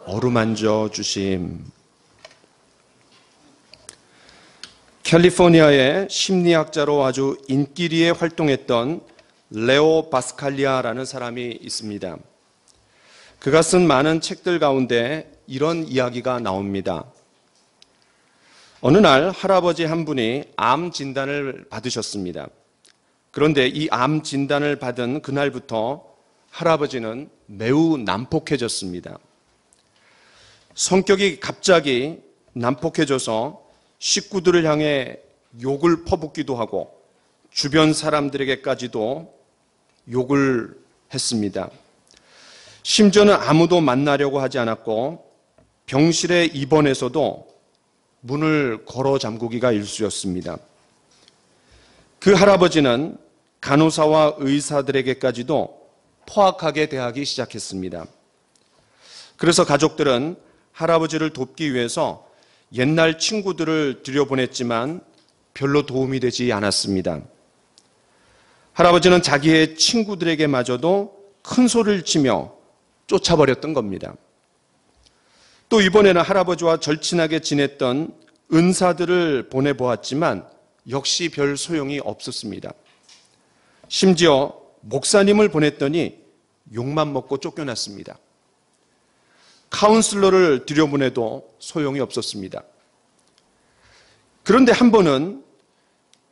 어루만져 주심. 캘리포니아의 심리학자로 아주 인기리에 활동했던 레오 바스칼리아라는 사람이 있습니다. 그가 쓴 많은 책들 가운데 이런 이야기가 나옵니다. 어느 날 할아버지 한 분이 암 진단을 받으셨습니다. 그런데 이 암 진단을 받은 그날부터 할아버지는 매우 난폭해졌습니다. 성격이 갑자기 난폭해져서 식구들을 향해 욕을 퍼붓기도 하고 주변 사람들에게까지도 욕을 했습니다. 심지어는 아무도 만나려고 하지 않았고 병실에 입원해서도 문을 걸어 잠그기가 일쑤였습니다. 그 할아버지는 간호사와 의사들에게까지도 포악하게 대하기 시작했습니다. 그래서 가족들은 할아버지를 돕기 위해서 옛날 친구들을 들여보냈지만 별로 도움이 되지 않았습니다. 할아버지는 자기의 친구들에게마저도 큰 소리를 치며 쫓아버렸던 겁니다. 또 이번에는 할아버지와 절친하게 지냈던 은사들을 보내보았지만 역시 별 소용이 없었습니다. 심지어 목사님을 보냈더니 욕만 먹고 쫓겨났습니다. 카운슬러를 들여보내도 소용이 없었습니다. 그런데 한 번은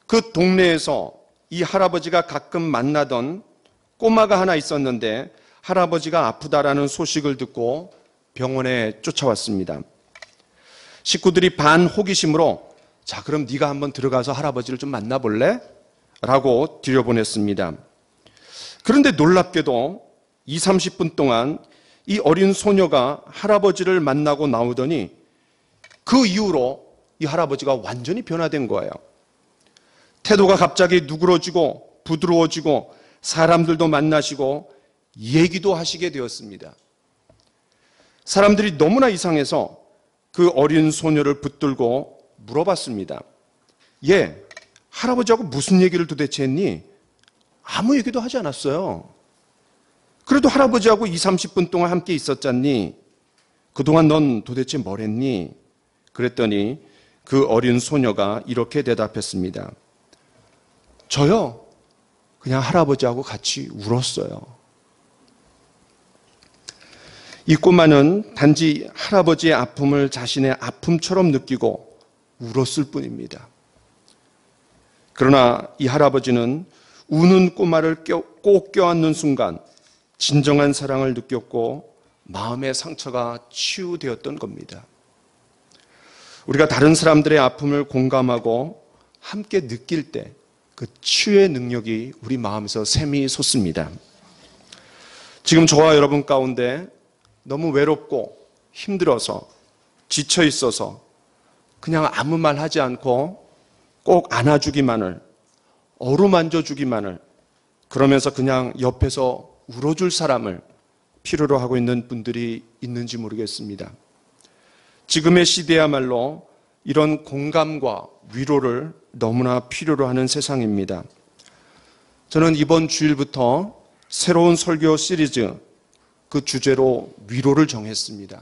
그 동네에서 이 할아버지가 가끔 만나던 꼬마가 하나 있었는데 할아버지가 아프다라는 소식을 듣고 병원에 쫓아왔습니다. 식구들이 반 호기심으로 자, 그럼 네가 한번 들어가서 할아버지를 좀 만나볼래? 라고 들여보냈습니다. 그런데 놀랍게도 20, 30분 동안 이 어린 소녀가 할아버지를 만나고 나오더니 그 이후로 이 할아버지가 완전히 변화된 거예요. 태도가 갑자기 누그러지고 부드러워지고 사람들도 만나시고 얘기도 하시게 되었습니다. 사람들이 너무나 이상해서 그 어린 소녀를 붙들고 물어봤습니다. 얘, 할아버지하고 무슨 얘기를 도대체 했니? 아무 얘기도 하지 않았어요. 그래도 할아버지하고 20, 30분 동안 함께 있었잖니? 그동안 넌 도대체 뭘 했니? 그랬더니 그 어린 소녀가 이렇게 대답했습니다. 저요? 그냥 할아버지하고 같이 울었어요. 이 꼬마는 단지 할아버지의 아픔을 자신의 아픔처럼 느끼고 울었을 뿐입니다. 그러나 이 할아버지는 우는 꼬마를 꼭 껴안는 순간 진정한 사랑을 느꼈고 마음의 상처가 치유되었던 겁니다. 우리가 다른 사람들의 아픔을 공감하고 함께 느낄 때 그 치유의 능력이 우리 마음에서 샘이 솟습니다. 지금 저와 여러분 가운데 너무 외롭고 힘들어서 지쳐 있어서 그냥 아무 말 하지 않고 꼭 안아주기만을, 어루만져주기만을, 그러면서 그냥 옆에서 울어줄 사람을 필요로 하고 있는 분들이 있는지 모르겠습니다. 지금의 시대야말로 이런 공감과 위로를 너무나 필요로 하는 세상입니다. 저는 이번 주일부터 새로운 설교 시리즈 그 주제로 위로를 정했습니다.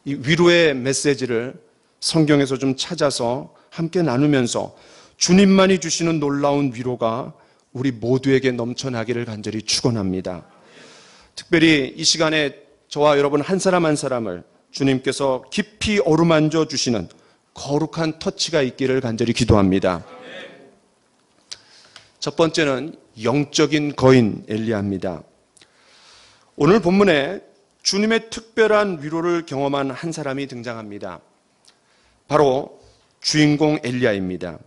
이 위로의 메시지를 성경에서 좀 찾아서 함께 나누면서 주님만이 주시는 놀라운 위로가 우리 모두에게 넘쳐나기를 간절히 축원합니다. 특별히 이 시간에 저와 여러분 한 사람 한 사람을 주님께서 깊이 어루만져 주시는 거룩한 터치가 있기를 간절히 기도합니다. 첫 번째는 영적인 거인 엘리야입니다. 오늘 본문에 주님의 특별한 위로를 경험한 한 사람이 등장합니다. 바로 주인공 엘리야입니다.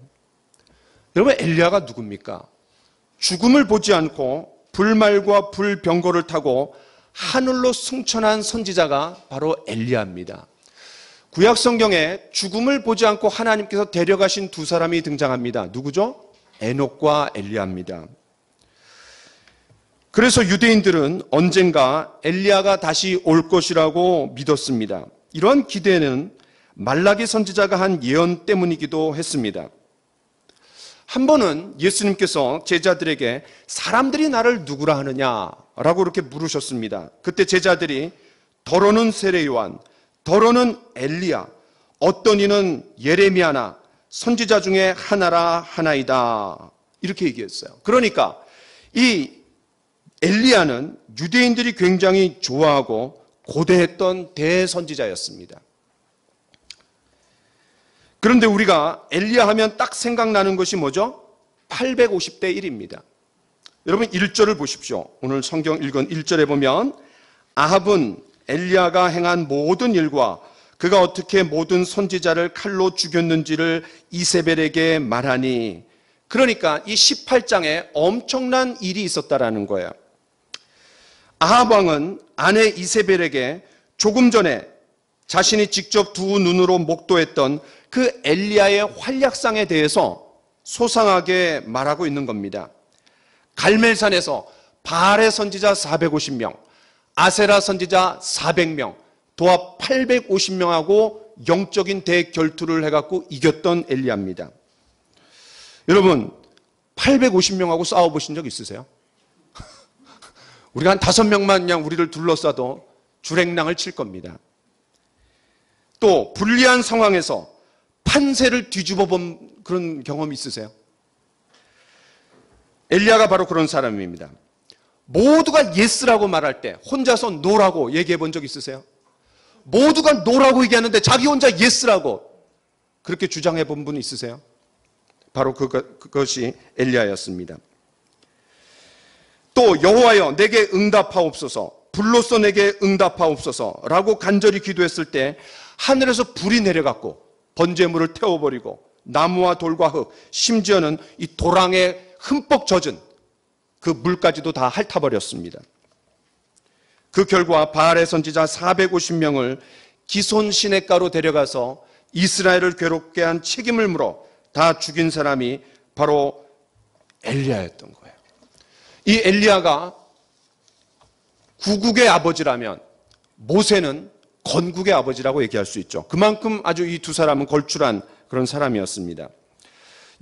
여러분, 엘리야가 누굽니까? 죽음을 보지 않고 불말과 불병거를 타고 하늘로 승천한 선지자가 바로 엘리야입니다. 구약 성경에 죽음을 보지 않고 하나님께서 데려가신 두 사람이 등장합니다. 누구죠? 에녹과 엘리야입니다. 그래서 유대인들은 언젠가 엘리야가 다시 올 것이라고 믿었습니다. 이런 기대는 말라기 선지자가 한 예언 때문이기도 했습니다. 한 번은 예수님께서 제자들에게 사람들이 나를 누구라 하느냐라고 이렇게 물으셨습니다. 그때 제자들이 더러는 세례요한, 더러는 엘리야, 어떤 이는 예레미야나 선지자 중에 하나라 하나이다. 이렇게 얘기했어요. 그러니까 이 엘리야는 유대인들이 굉장히 좋아하고 고대했던 대선지자였습니다. 그런데 우리가 엘리야 하면 딱 생각나는 것이 뭐죠? 850대 1입니다. 여러분 1절을 보십시오. 오늘 성경 읽은 1절에 보면 아합은 엘리야가 행한 모든 일과 그가 어떻게 모든 선지자를 칼로 죽였는지를 이세벨에게 말하니, 그러니까 이 18장에 엄청난 일이 있었다라는 거예요. 아합 왕은 아내 이세벨에게 조금 전에 자신이 직접 두 눈으로 목도했던 그 엘리야의 활약상에 대해서 소상하게 말하고 있는 겁니다. 갈멜산에서 바알의 선지자 450명, 아세라 선지자 400명, 도합 850명하고 영적인 대결투를 해갖고 이겼던 엘리야입니다. 여러분 850명하고 싸워보신 적 있으세요? 우리가 한 5명만 그냥 우리를 둘러싸도 주랭랑을 칠 겁니다. 또 불리한 상황에서 판세를 뒤집어 본 그런 경험이 있으세요? 엘리야가 바로 그런 사람입니다. 모두가 예스라고 말할 때 혼자서 노라고 얘기해 본 적 있으세요? 모두가 노라고 얘기하는데 자기 혼자 예스라고 그렇게 주장해 본 분 있으세요? 바로 그것이 엘리야였습니다. 또 여호와여 내게 응답하옵소서, 불로써 내게 응답하옵소서라고 간절히 기도했을 때 하늘에서 불이 내려갔고 번제물을 태워버리고 나무와 돌과 흙, 심지어는 이 도랑에 흠뻑 젖은 그 물까지도 다 핥아버렸습니다. 그 결과 바알의 선지자 450명을 기손 시냇가로 데려가서 이스라엘을 괴롭게 한 책임을 물어 다 죽인 사람이 바로 엘리야였던 거예요. 이 엘리야가 구국의 아버지라면 모세는 건국의 아버지라고 얘기할 수 있죠. 그만큼 아주 이 두 사람은 걸출한 그런 사람이었습니다.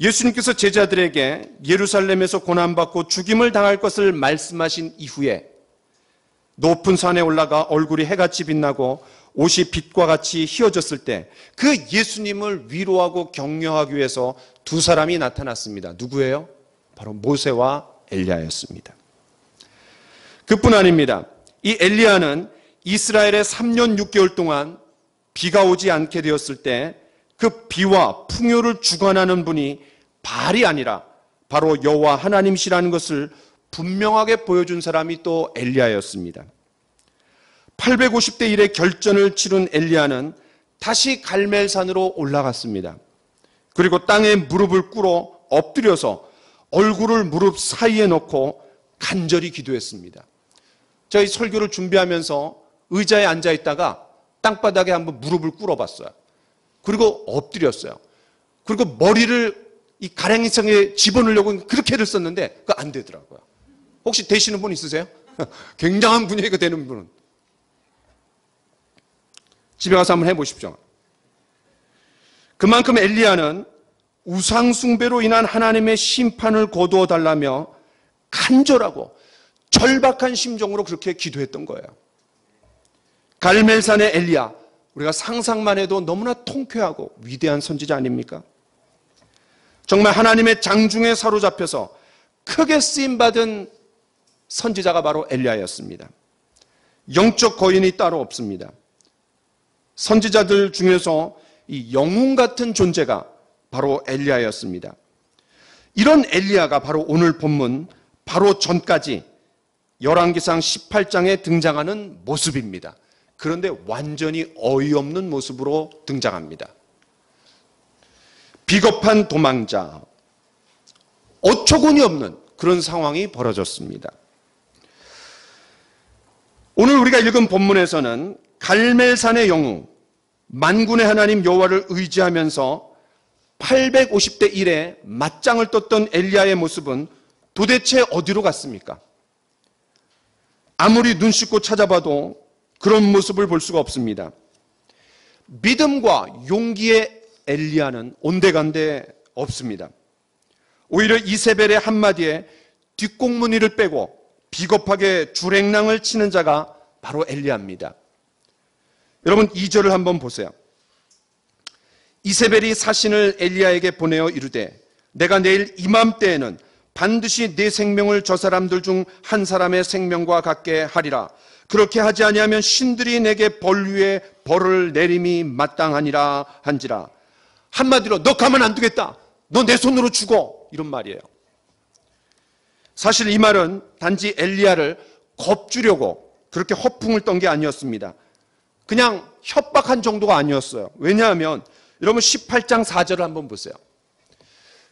예수님께서 제자들에게 예루살렘에서 고난받고 죽임을 당할 것을 말씀하신 이후에 높은 산에 올라가 얼굴이 해같이 빛나고 옷이 빛과 같이 휘어졌을 때 그 예수님을 위로하고 격려하기 위해서 두 사람이 나타났습니다. 누구예요? 바로 모세와 엘리야였습니다. 그뿐 아닙니다. 이 엘리야는 이스라엘에 3년 6개월 동안 비가 오지 않게 되었을 때 그 비와 풍요를 주관하는 분이 바알이 아니라 바로 여호와 하나님이시라는 것을 분명하게 보여준 사람이 또 엘리야였습니다. 850대 1의 결전을 치른 엘리야는 다시 갈멜산으로 올라갔습니다. 그리고 땅에 무릎을 꿇어 엎드려서 얼굴을 무릎 사이에 넣고 간절히 기도했습니다. 저희 설교를 준비하면서 의자에 앉아 있다가 땅바닥에 한번 무릎을 꿇어봤어요. 그리고 엎드렸어요. 그리고 머리를 이 가랭이성에 집어넣으려고 그렇게 애를 썼는데 그거 안 되더라고요. 혹시 되시는 분 있으세요? 굉장한 분이에요. 되는 분은. 집에 가서 한번 해보십시오. 그만큼 엘리야는 우상숭배로 인한 하나님의 심판을 거두어 달라며 간절하고 절박한 심정으로 그렇게 기도했던 거예요. 갈멜산의 엘리야, 우리가 상상만 해도 너무나 통쾌하고 위대한 선지자 아닙니까? 정말 하나님의 장중에 사로잡혀서 크게 쓰임받은 선지자가 바로 엘리야였습니다. 영적 거인이 따로 없습니다. 선지자들 중에서 이 영웅 같은 존재가 바로 엘리야였습니다. 이런 엘리야가 바로 오늘 본문 바로 전까지 열왕기상 18장에 등장하는 모습입니다. 그런데 완전히 어이없는 모습으로 등장합니다. 비겁한 도망자, 어처구니 없는 그런 상황이 벌어졌습니다. 오늘 우리가 읽은 본문에서는 갈멜산의 영웅, 만군의 하나님 여호와를 의지하면서 850대 1에 맞짱을 떴던 엘리야의 모습은 도대체 어디로 갔습니까? 아무리 눈 씻고 찾아봐도 그런 모습을 볼 수가 없습니다. 믿음과 용기의 엘리야는 온데간데 없습니다. 오히려 이세벨의 한마디에 뒷공무니를 빼고 비겁하게 주랭랑을 치는 자가 바로 엘리야입니다. 여러분 2절을 한번 보세요. 이세벨이 사신을 엘리야에게 보내어 이르되 내가 내일 이맘때에는 반드시 네 생명을 저 사람들 중 한 사람의 생명과 같게 하리라. 그렇게 하지 아니하면 신들이 내게 벌 위에 벌을 내림이 마땅하니라 한지라. 한마디로 너 가만 안 두겠다. 너 내 손으로 죽어. 이런 말이에요. 사실 이 말은 단지 엘리야를 겁주려고 그렇게 허풍을 떤 게 아니었습니다. 그냥 협박한 정도가 아니었어요. 왜냐하면 여러분 18장 4절을 한번 보세요.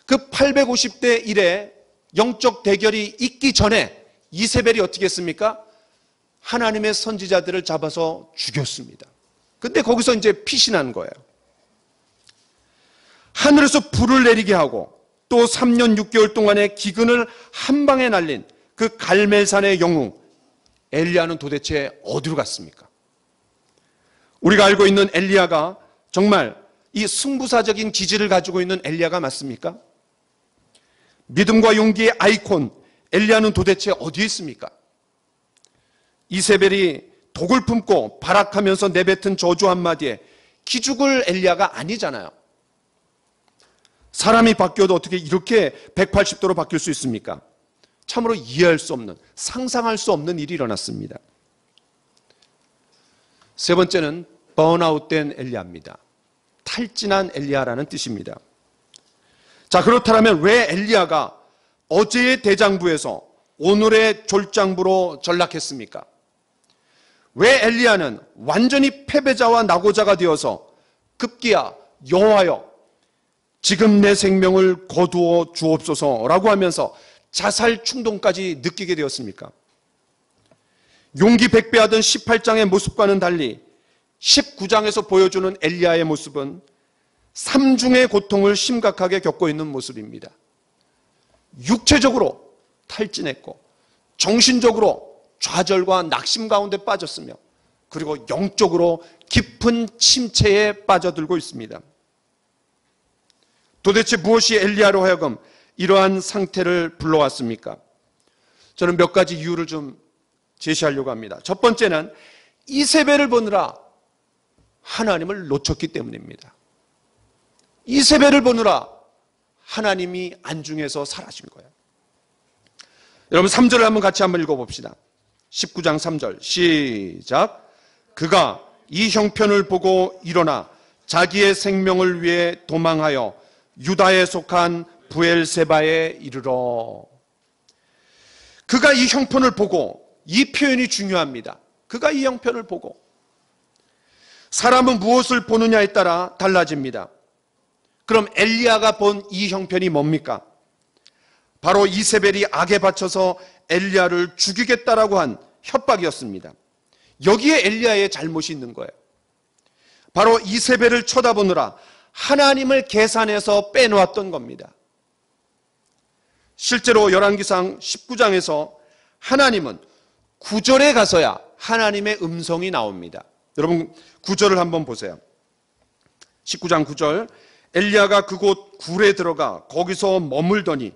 그 850대 1의 영적 대결이 있기 전에 이세벨이 어떻게 했습니까? 하나님의 선지자들을 잡아서 죽였습니다. 근데 거기서 이제 피신한 거예요. 하늘에서 불을 내리게 하고 또 3년 6개월 동안의 기근을 한 방에 날린 그 갈멜산의 영웅 엘리야는 도대체 어디로 갔습니까? 우리가 알고 있는 엘리야가 정말 이 승부사적인 기질을 가지고 있는 엘리야가 맞습니까? 믿음과 용기의 아이콘 엘리야는 도대체 어디에 있습니까? 이세벨이 독을 품고 발악하면서 내뱉은 저주 한마디에 기죽을 엘리야가 아니잖아요. 사람이 바뀌어도 어떻게 이렇게 180도로 바뀔 수 있습니까? 참으로 이해할 수 없는, 상상할 수 없는 일이 일어났습니다. 세 번째는 번아웃된 엘리야입니다. 탈진한 엘리야라는 뜻입니다. 자, 그렇다면 왜 엘리야가 어제의 대장부에서 오늘의 졸장부로 전락했습니까? 왜 엘리야는 완전히 패배자와 낙오자가 되어서 급기야 여호와여 지금 내 생명을 거두어 주옵소서라고 하면서 자살 충동까지 느끼게 되었습니까? 용기 백배하던 18장의 모습과는 달리 19장에서 보여주는 엘리야의 모습은 삼중의 고통을 심각하게 겪고 있는 모습입니다. 육체적으로 탈진했고 정신적으로 좌절과 낙심 가운데 빠졌으며 그리고 영적으로 깊은 침체에 빠져들고 있습니다. 도대체 무엇이 엘리야로 하여금 이러한 상태를 불러왔습니까? 저는 몇 가지 이유를 좀 제시하려고 합니다. 첫 번째는 이세벨을 보느라 하나님을 놓쳤기 때문입니다. 이세벨을 보느라 하나님이 안중에서 사라진 거예요. 여러분 3절을 한번 같이 한번 읽어봅시다. 19장 3절 시작. 그가 이 형편을 보고 일어나 자기의 생명을 위해 도망하여 유다에 속한 브엘세바에 이르러. 그가 이 형편을 보고, 이 표현이 중요합니다. 그가 이 형편을 보고. 사람은 무엇을 보느냐에 따라 달라집니다. 그럼 엘리야가 본 이 형편이 뭡니까? 바로 이세벨이 악에 받쳐서 엘리야를 죽이겠다라고 한 협박이었습니다. 여기에 엘리야의 잘못이 있는 거예요. 바로 이세벨을 쳐다보느라 하나님을 계산해서 빼놓았던 겁니다. 실제로 열왕기상 19장에서 하나님은 9절에 가서야 하나님의 음성이 나옵니다. 여러분 9절을 한번 보세요. 19장 9절 엘리야가 그곳 굴에 들어가 거기서 머물더니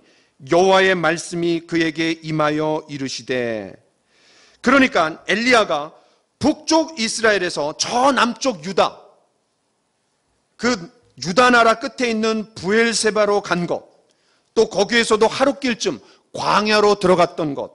여호와의 말씀이 그에게 임하여 이르시되. 그러니까 엘리야가 북쪽 이스라엘에서 저 남쪽 유다, 그 유다 나라 끝에 있는 브엘세바로 간 것, 또 거기에서도 하룻길쯤 광야로 들어갔던 것,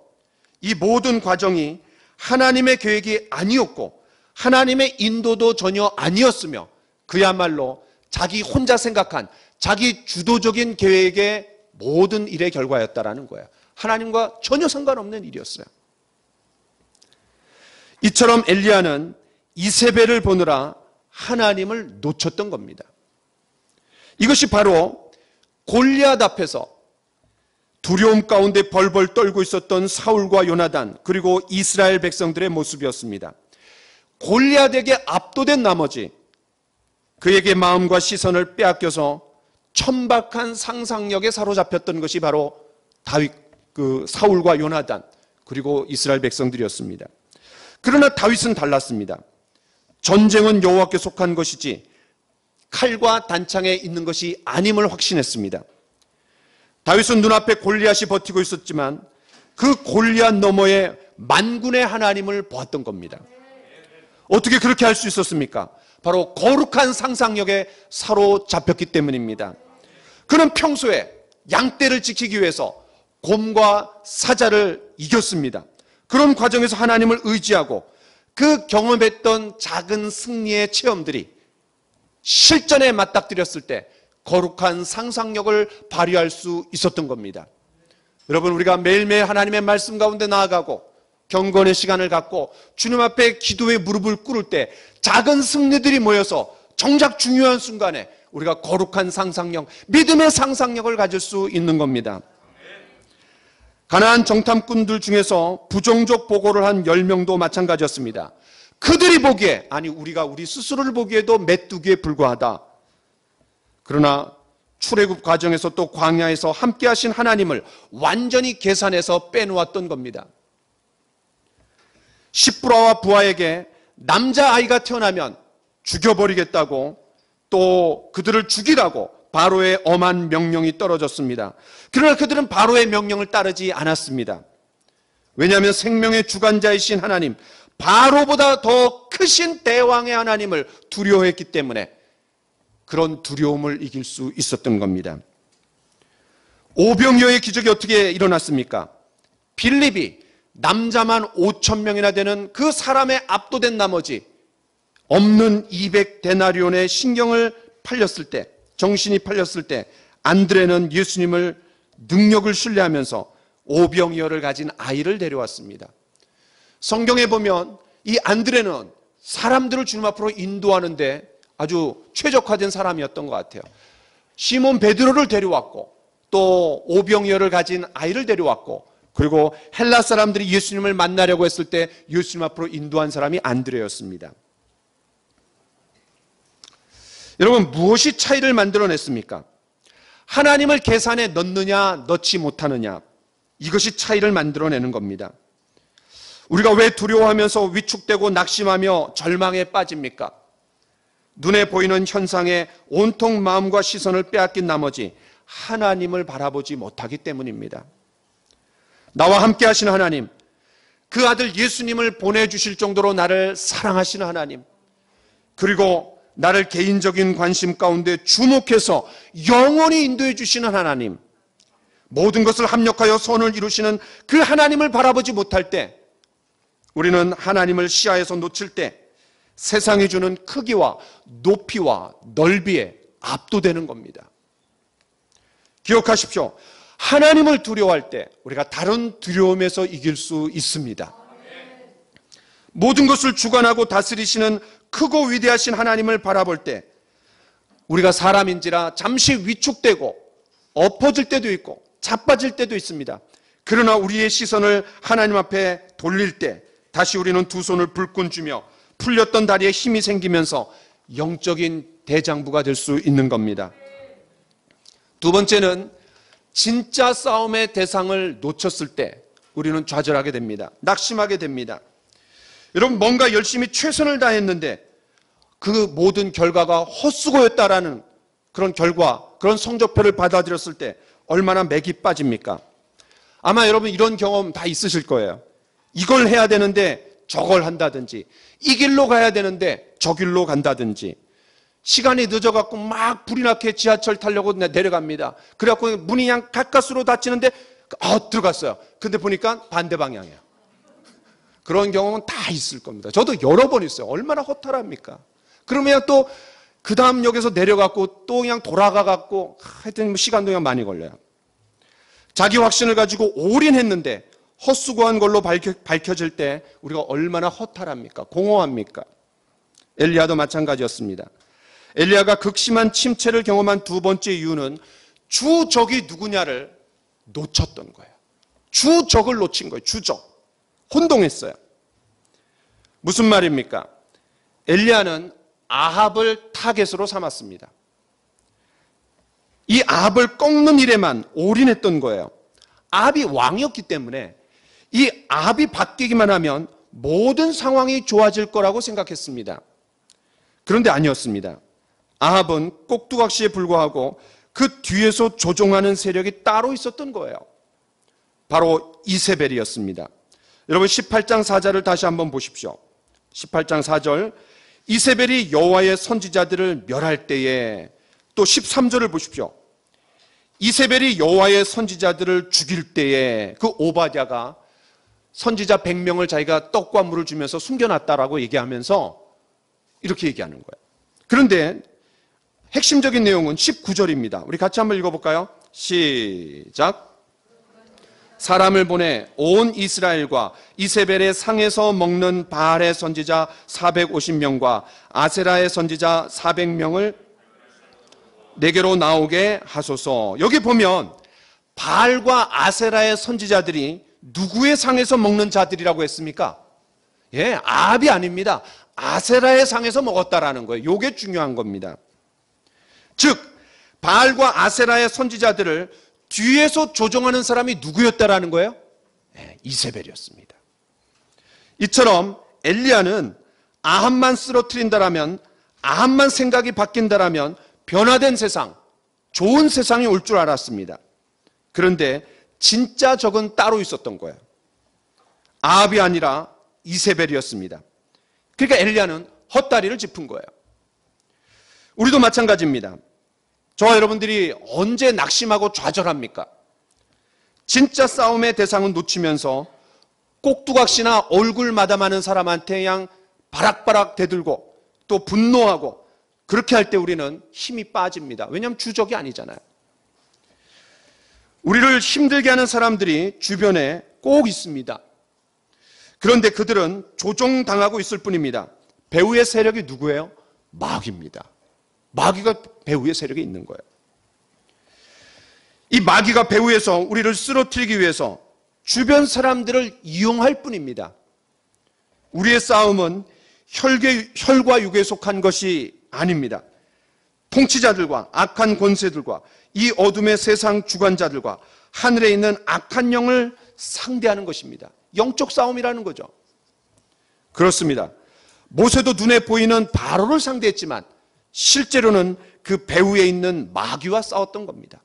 이 모든 과정이 하나님의 계획이 아니었고 하나님의 인도도 전혀 아니었으며 그야말로 자기 혼자 생각한 자기 주도적인 계획의 모든 일의 결과였다라는 거예요. 하나님과 전혀 상관없는 일이었어요. 이처럼 엘리야는 이세벨을 보느라 하나님을 놓쳤던 겁니다. 이것이 바로 골리앗 앞에서 두려움 가운데 벌벌 떨고 있었던 사울과 요나단 그리고 이스라엘 백성들의 모습이었습니다. 골리앗에게 압도된 나머지 그에게 마음과 시선을 빼앗겨서 천박한 상상력에 사로잡혔던 것이 바로 다윗, 사울과 요나단 그리고 이스라엘 백성들이었습니다. 그러나 다윗은 달랐습니다. 전쟁은 여호와께 속한 것이지 칼과 단창에 있는 것이 아님을 확신했습니다. 다윗은 눈앞에 골리앗이 버티고 있었지만 그 골리앗 너머에 만군의 하나님을 보았던 겁니다. 어떻게 그렇게 할 수 있었습니까? 바로 거룩한 상상력에 사로잡혔기 때문입니다. 그는 평소에 양떼를 지키기 위해서 곰과 사자를 이겼습니다. 그런 과정에서 하나님을 의지하고 그 경험했던 작은 승리의 체험들이 실전에 맞닥뜨렸을 때 거룩한 상상력을 발휘할 수 있었던 겁니다. 여러분, 우리가 매일매일 하나님의 말씀 가운데 나아가고 경건의 시간을 갖고 주님 앞에 기도의 무릎을 꿇을 때 작은 승리들이 모여서 정작 중요한 순간에 우리가 거룩한 상상력, 믿음의 상상력을 가질 수 있는 겁니다. 가나안 정탐꾼들 중에서 부정적 보고를 한 10명도 마찬가지였습니다. 그들이 보기에, 아니 우리가 우리 스스로를 보기에도 메뚜기에 불과하다. 그러나 출애굽 과정에서 또 광야에서 함께 하신 하나님을 완전히 계산해서 빼놓았던 겁니다. 십부라와 부하에게 남자아이가 태어나면 죽여버리겠다고, 또 그들을 죽이라고 바로의 엄한 명령이 떨어졌습니다. 그러나 그들은 바로의 명령을 따르지 않았습니다. 왜냐하면 생명의 주관자이신 하나님, 바로보다 더 크신 대왕의 하나님을 두려워했기 때문에 그런 두려움을 이길 수 있었던 겁니다. 오병이어의 기적이 어떻게 일어났습니까? 빌립이 남자만 5,000명이나 되는 그 사람에 압도된 나머지 없는 200데나리온의 신경을 팔렸을 때, 정신이 팔렸을 때 안드레는 예수님을 능력을 신뢰하면서 오병이어를 가진 아이를 데려왔습니다. 성경에 보면 이 안드레는 사람들을 주님 앞으로 인도하는데 아주 최적화된 사람이었던 것 같아요. 시몬 베드로를 데려왔고 또 오병이어를 가진 아이를 데려왔고, 그리고 헬라 사람들이 예수님을 만나려고 했을 때 예수님 앞으로 인도한 사람이 안드레였습니다. 여러분, 무엇이 차이를 만들어냈습니까? 하나님을 계산에 넣느냐 넣지 못하느냐, 이것이 차이를 만들어내는 겁니다. 우리가 왜 두려워하면서 위축되고 낙심하며 절망에 빠집니까? 눈에 보이는 현상에 온통 마음과 시선을 빼앗긴 나머지 하나님을 바라보지 못하기 때문입니다. 나와 함께 하시는 하나님, 그 아들 예수님을 보내주실 정도로 나를 사랑하시는 하나님, 그리고 나를 개인적인 관심 가운데 주목해서 영원히 인도해 주시는 하나님, 모든 것을 합력하여 선을 이루시는 그 하나님을 바라보지 못할 때, 우리는 하나님을 시야에서 놓칠 때 세상이 주는 크기와 높이와 넓이에 압도되는 겁니다. 기억하십시오. 하나님을 두려워할 때 우리가 다른 두려움에서 이길 수 있습니다. 모든 것을 주관하고 다스리시는 크고 위대하신 하나님을 바라볼 때 우리가 사람인지라 잠시 위축되고 엎어질 때도 있고 자빠질 때도 있습니다. 그러나 우리의 시선을 하나님 앞에 돌릴 때 다시 우리는 두 손을 불끈 쥐며 풀렸던 다리에 힘이 생기면서 영적인 대장부가 될 수 있는 겁니다. 두 번째는 진짜 싸움의 대상을 놓쳤을 때 우리는 좌절하게 됩니다. 낙심하게 됩니다. 여러분, 뭔가 열심히 최선을 다했는데 그 모든 결과가 헛수고였다라는 그런 결과, 그런 성적표를 받아들였을 때 얼마나 맥이 빠집니까? 아마 여러분 이런 경험 다 있으실 거예요. 이걸 해야 되는데 저걸 한다든지, 이 길로 가야 되는데 저 길로 간다든지, 시간이 늦어갖고 막 불이 나게 지하철 타려고 내려갑니다. 그래갖고 문이 그냥 가까스로 닫히는데 들어갔어요. 근데 보니까 반대 방향이에요. 그런 경험은 다 있을 겁니다. 저도 여러 번 있어요. 얼마나 허탈합니까? 그러면 또 그 다음 역에서 내려갖고 또 그냥 돌아가갖고 하여튼 시간도 그냥 많이 걸려요. 자기 확신을 가지고 올인했는데 헛수고한 걸로 밝혀질 때 우리가 얼마나 허탈합니까? 공허합니까? 엘리야도 마찬가지였습니다. 엘리야가 극심한 침체를 경험한 두 번째 이유는 주적이 누구냐를 놓쳤던 거예요. 주적을 놓친 거예요. 주적. 혼동했어요. 무슨 말입니까? 엘리야는 아합을 타겟으로 삼았습니다. 이 아합을 꺾는 일에만 올인했던 거예요. 아합이 왕이었기 때문에 이 아합이 바뀌기만 하면 모든 상황이 좋아질 거라고 생각했습니다. 그런데 아니었습니다. 아합은 꼭두각시에 불과하고 그 뒤에서 조종하는 세력이 따로 있었던 거예요. 바로 이세벨이었습니다. 여러분 18장 4절을 다시 한번 보십시오. 18장 4절, 이세벨이 여호와의 선지자들을 멸할 때에, 또 13절을 보십시오. 이세벨이 여호와의 선지자들을 죽일 때에 그 오바댜가 선지자 100명을 자기가 떡과 물을 주면서 숨겨놨다라고 얘기하면서 이렇게 얘기하는 거예요. 그런데 핵심적인 내용은 19절입니다. 우리 같이 한번 읽어볼까요? 시작. 사람을 보내 온 이스라엘과 이세벨의 상에서 먹는 바알의 선지자 450명과 아세라의 선지자 400명을 내게로 나오게 하소서. 여기 보면 바알과 아세라의 선지자들이 누구의 상에서 먹는 자들이라고 했습니까? 예, 아합이 아닙니다. 아세라의 상에서 먹었다라는 거예요. 이게 중요한 겁니다. 즉 바알과 아세라의 선지자들을 뒤에서 조종하는 사람이 누구였다라는 거예요? 네, 이세벨이었습니다. 이처럼 엘리야는 아합만 쓰러뜨린다라면, 아합만 생각이 바뀐다라면 변화된 세상, 좋은 세상이 올 줄 알았습니다. 그런데 진짜 적은 따로 있었던 거예요. 아합이 아니라 이세벨이었습니다. 그러니까 엘리야는 헛다리를 짚은 거예요. 우리도 마찬가지입니다. 저와 여러분들이 언제 낙심하고 좌절합니까? 진짜 싸움의 대상은 놓치면서 꼭두각시나 얼굴 마담하는 사람한테 그냥 바락바락 대들고 또 분노하고 그렇게 할 때 우리는 힘이 빠집니다. 왜냐하면 주적이 아니잖아요. 우리를 힘들게 하는 사람들이 주변에 꼭 있습니다. 그런데 그들은 조종당하고 있을 뿐입니다. 배후의 세력이 누구예요? 마귀입니다. 마귀가 배후의 세력에 있는 거예요. 이 마귀가 배후에서 우리를 쓰러뜨리기 위해서 주변 사람들을 이용할 뿐입니다. 우리의 싸움은 혈과 육에 속한 것이 아닙니다. 통치자들과 악한 권세들과 이 어둠의 세상 주관자들과 하늘에 있는 악한 영을 상대하는 것입니다. 영적 싸움이라는 거죠. 그렇습니다. 모세도 눈에 보이는 바로를 상대했지만 실제로는 그 배후에 있는 마귀와 싸웠던 겁니다.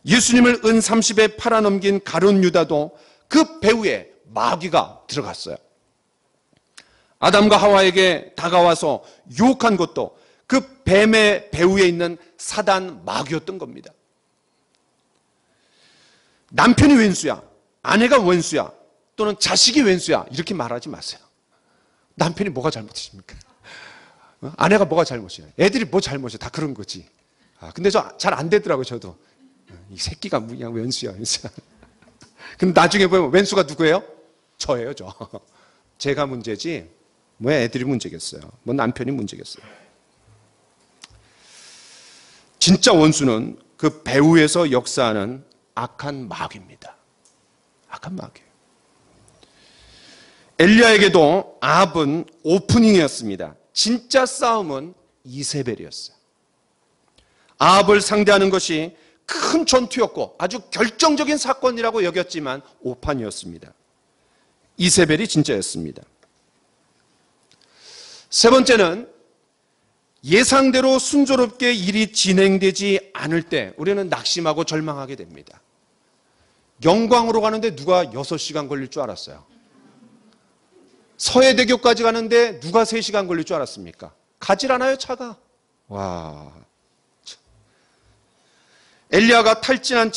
예수님을 은 30에 팔아넘긴 가룟 유다도 그 배후에 마귀가 들어갔어요. 아담과 하와에게 다가와서 유혹한 것도 그 뱀의 배후에 있는 사단 마귀였던 겁니다. 남편이 왼수야, 아내가 왼수야, 또는 자식이 왼수야 이렇게 말하지 마세요. 남편이 뭐가 잘못이십니까? 아내가 뭐가 잘못이야? 애들이 뭐 잘못이야? 다 그런 거지. 근데 저 잘 안 되더라고요. 저도 이 새끼가 그냥 왼수야, 왼수야. 근데 나중에 보면 왼수가 누구예요? 저예요, 저. 제가 문제지 뭐 애들이 문제겠어요? 뭐 남편이 문제겠어요? 진짜 원수는 그 배후에서 역사하는 악한 마귀입니다. 악한 마귀. 엘리야에게도 아합은 오프닝이었습니다. 진짜 싸움은 이세벨이었어요. 아합을 상대하는 것이 큰 전투였고 아주 결정적인 사건이라고 여겼지만 오판이었습니다. 이세벨이 진짜였습니다. 세 번째는 예상대로 순조롭게 일이 진행되지 않을 때 우리는 낙심하고 절망하게 됩니다. 영광으로 가는데 누가 6시간 걸릴 줄 알았어요? 서해대교까지 가는데 누가 3시간 걸릴 줄 알았습니까? 가질 않아요, 차가. 와. 엘리야가 탈진한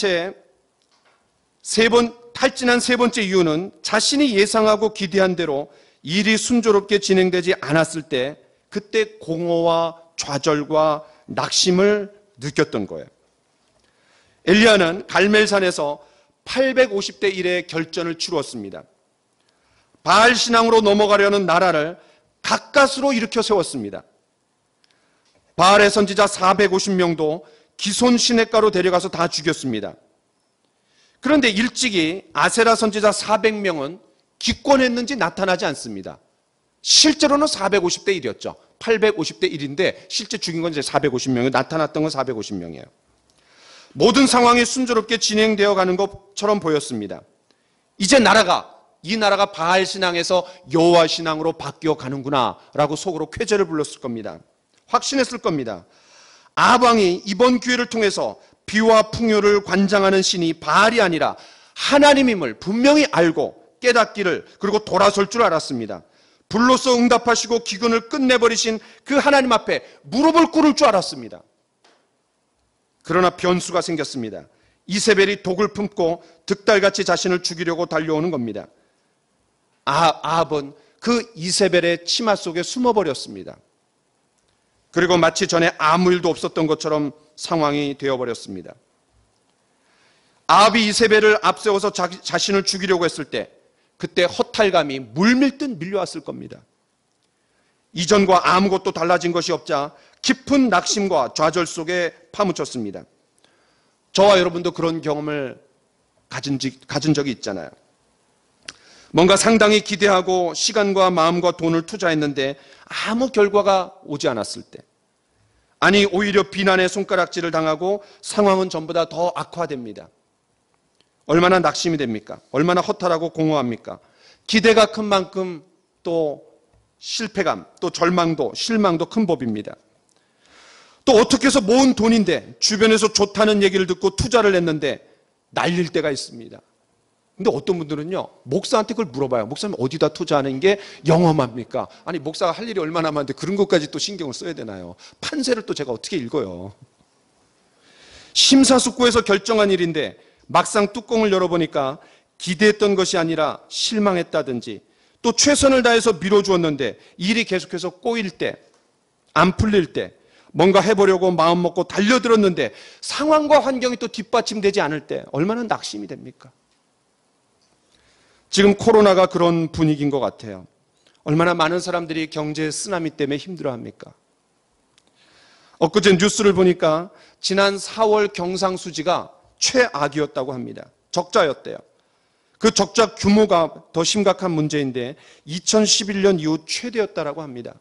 탈진한 세 번째 이유는 자신이 예상하고 기대한 대로 일이 순조롭게 진행되지 않았을 때 그때 공허와 좌절과 낙심을 느꼈던 거예요. 엘리야는 갈멜산에서 850대 1의 결전을 치루었습니다. 바알 신앙으로 넘어가려는 나라를 가까스로 일으켜 세웠습니다. 바알의 선지자 450명도 기손 시냇가로 데려가서 다 죽였습니다. 그런데 일찍이 아세라 선지자 400명은 기권했는지 나타나지 않습니다. 실제로는 450대 1이었죠. 850대 1인데 실제 죽인 건 이제 450명이에요. 나타났던 건 450명이에요. 모든 상황이 순조롭게 진행되어 가는 것처럼 보였습니다. 이제 이 나라가 바알 신앙에서 여호와 신앙으로 바뀌어 가는구나 라고 속으로 쾌재를 불렀을 겁니다. 확신했을 겁니다. 아합 왕이 이번 기회를 통해서 비와 풍요를 관장하는 신이 바알이 아니라 하나님임을 분명히 알고 깨닫기를, 그리고 돌아설 줄 알았습니다. 불로써 응답하시고 기근을 끝내버리신 그 하나님 앞에 무릎을 꿇을 줄 알았습니다. 그러나 변수가 생겼습니다. 이세벨이 독을 품고 득달같이 자신을 죽이려고 달려오는 겁니다. 아합은 그 이세벨의 치마 속에 숨어버렸습니다. 그리고 마치 전에 아무 일도 없었던 것처럼 상황이 되어버렸습니다. 아합이 이세벨을 앞세워서 자신을 죽이려고 했을 때 그때 허탈감이 물밀듯 밀려왔을 겁니다. 이전과 아무것도 달라진 것이 없자 깊은 낙심과 좌절 속에 파묻혔습니다. 저와 여러분도 그런 경험을 가진 적이 있잖아요. 뭔가 상당히 기대하고 시간과 마음과 돈을 투자했는데 아무 결과가 오지 않았을 때, 아니 오히려 비난의 손가락질을 당하고 상황은 전부 다 더 악화됩니다. 얼마나 낙심이 됩니까? 얼마나 허탈하고 공허합니까? 기대가 큰 만큼 또 실패감, 또 절망도, 실망도 큰 법입니다. 또 어떻게 해서 모은 돈인데 주변에서 좋다는 얘기를 듣고 투자를 했는데 날릴 때가 있습니다. 근데 어떤 분들은요, 목사한테 그걸 물어봐요. 목사님 어디다 투자하는 게 영험합니까? 아니 목사가 할 일이 얼마나 많은데 그런 것까지 또 신경을 써야 되나요? 판세를 또 제가 어떻게 읽어요? 심사숙고해서 결정한 일인데 막상 뚜껑을 열어보니까 기대했던 것이 아니라 실망했다든지, 또 최선을 다해서 밀어주었는데 일이 계속해서 꼬일 때, 안 풀릴 때, 뭔가 해보려고 마음먹고 달려들었는데 상황과 환경이 또 뒷받침되지 않을 때 얼마나 낙심이 됩니까? 지금 코로나가 그런 분위기인 것 같아요. 얼마나 많은 사람들이 경제 쓰나미 때문에 힘들어합니까? 엊그제 뉴스를 보니까 지난 4월 경상수지가 최악이었다고 합니다. 적자였대요. 그 적자 규모가 더 심각한 문제인데 2011년 이후 최대였다고 합니다.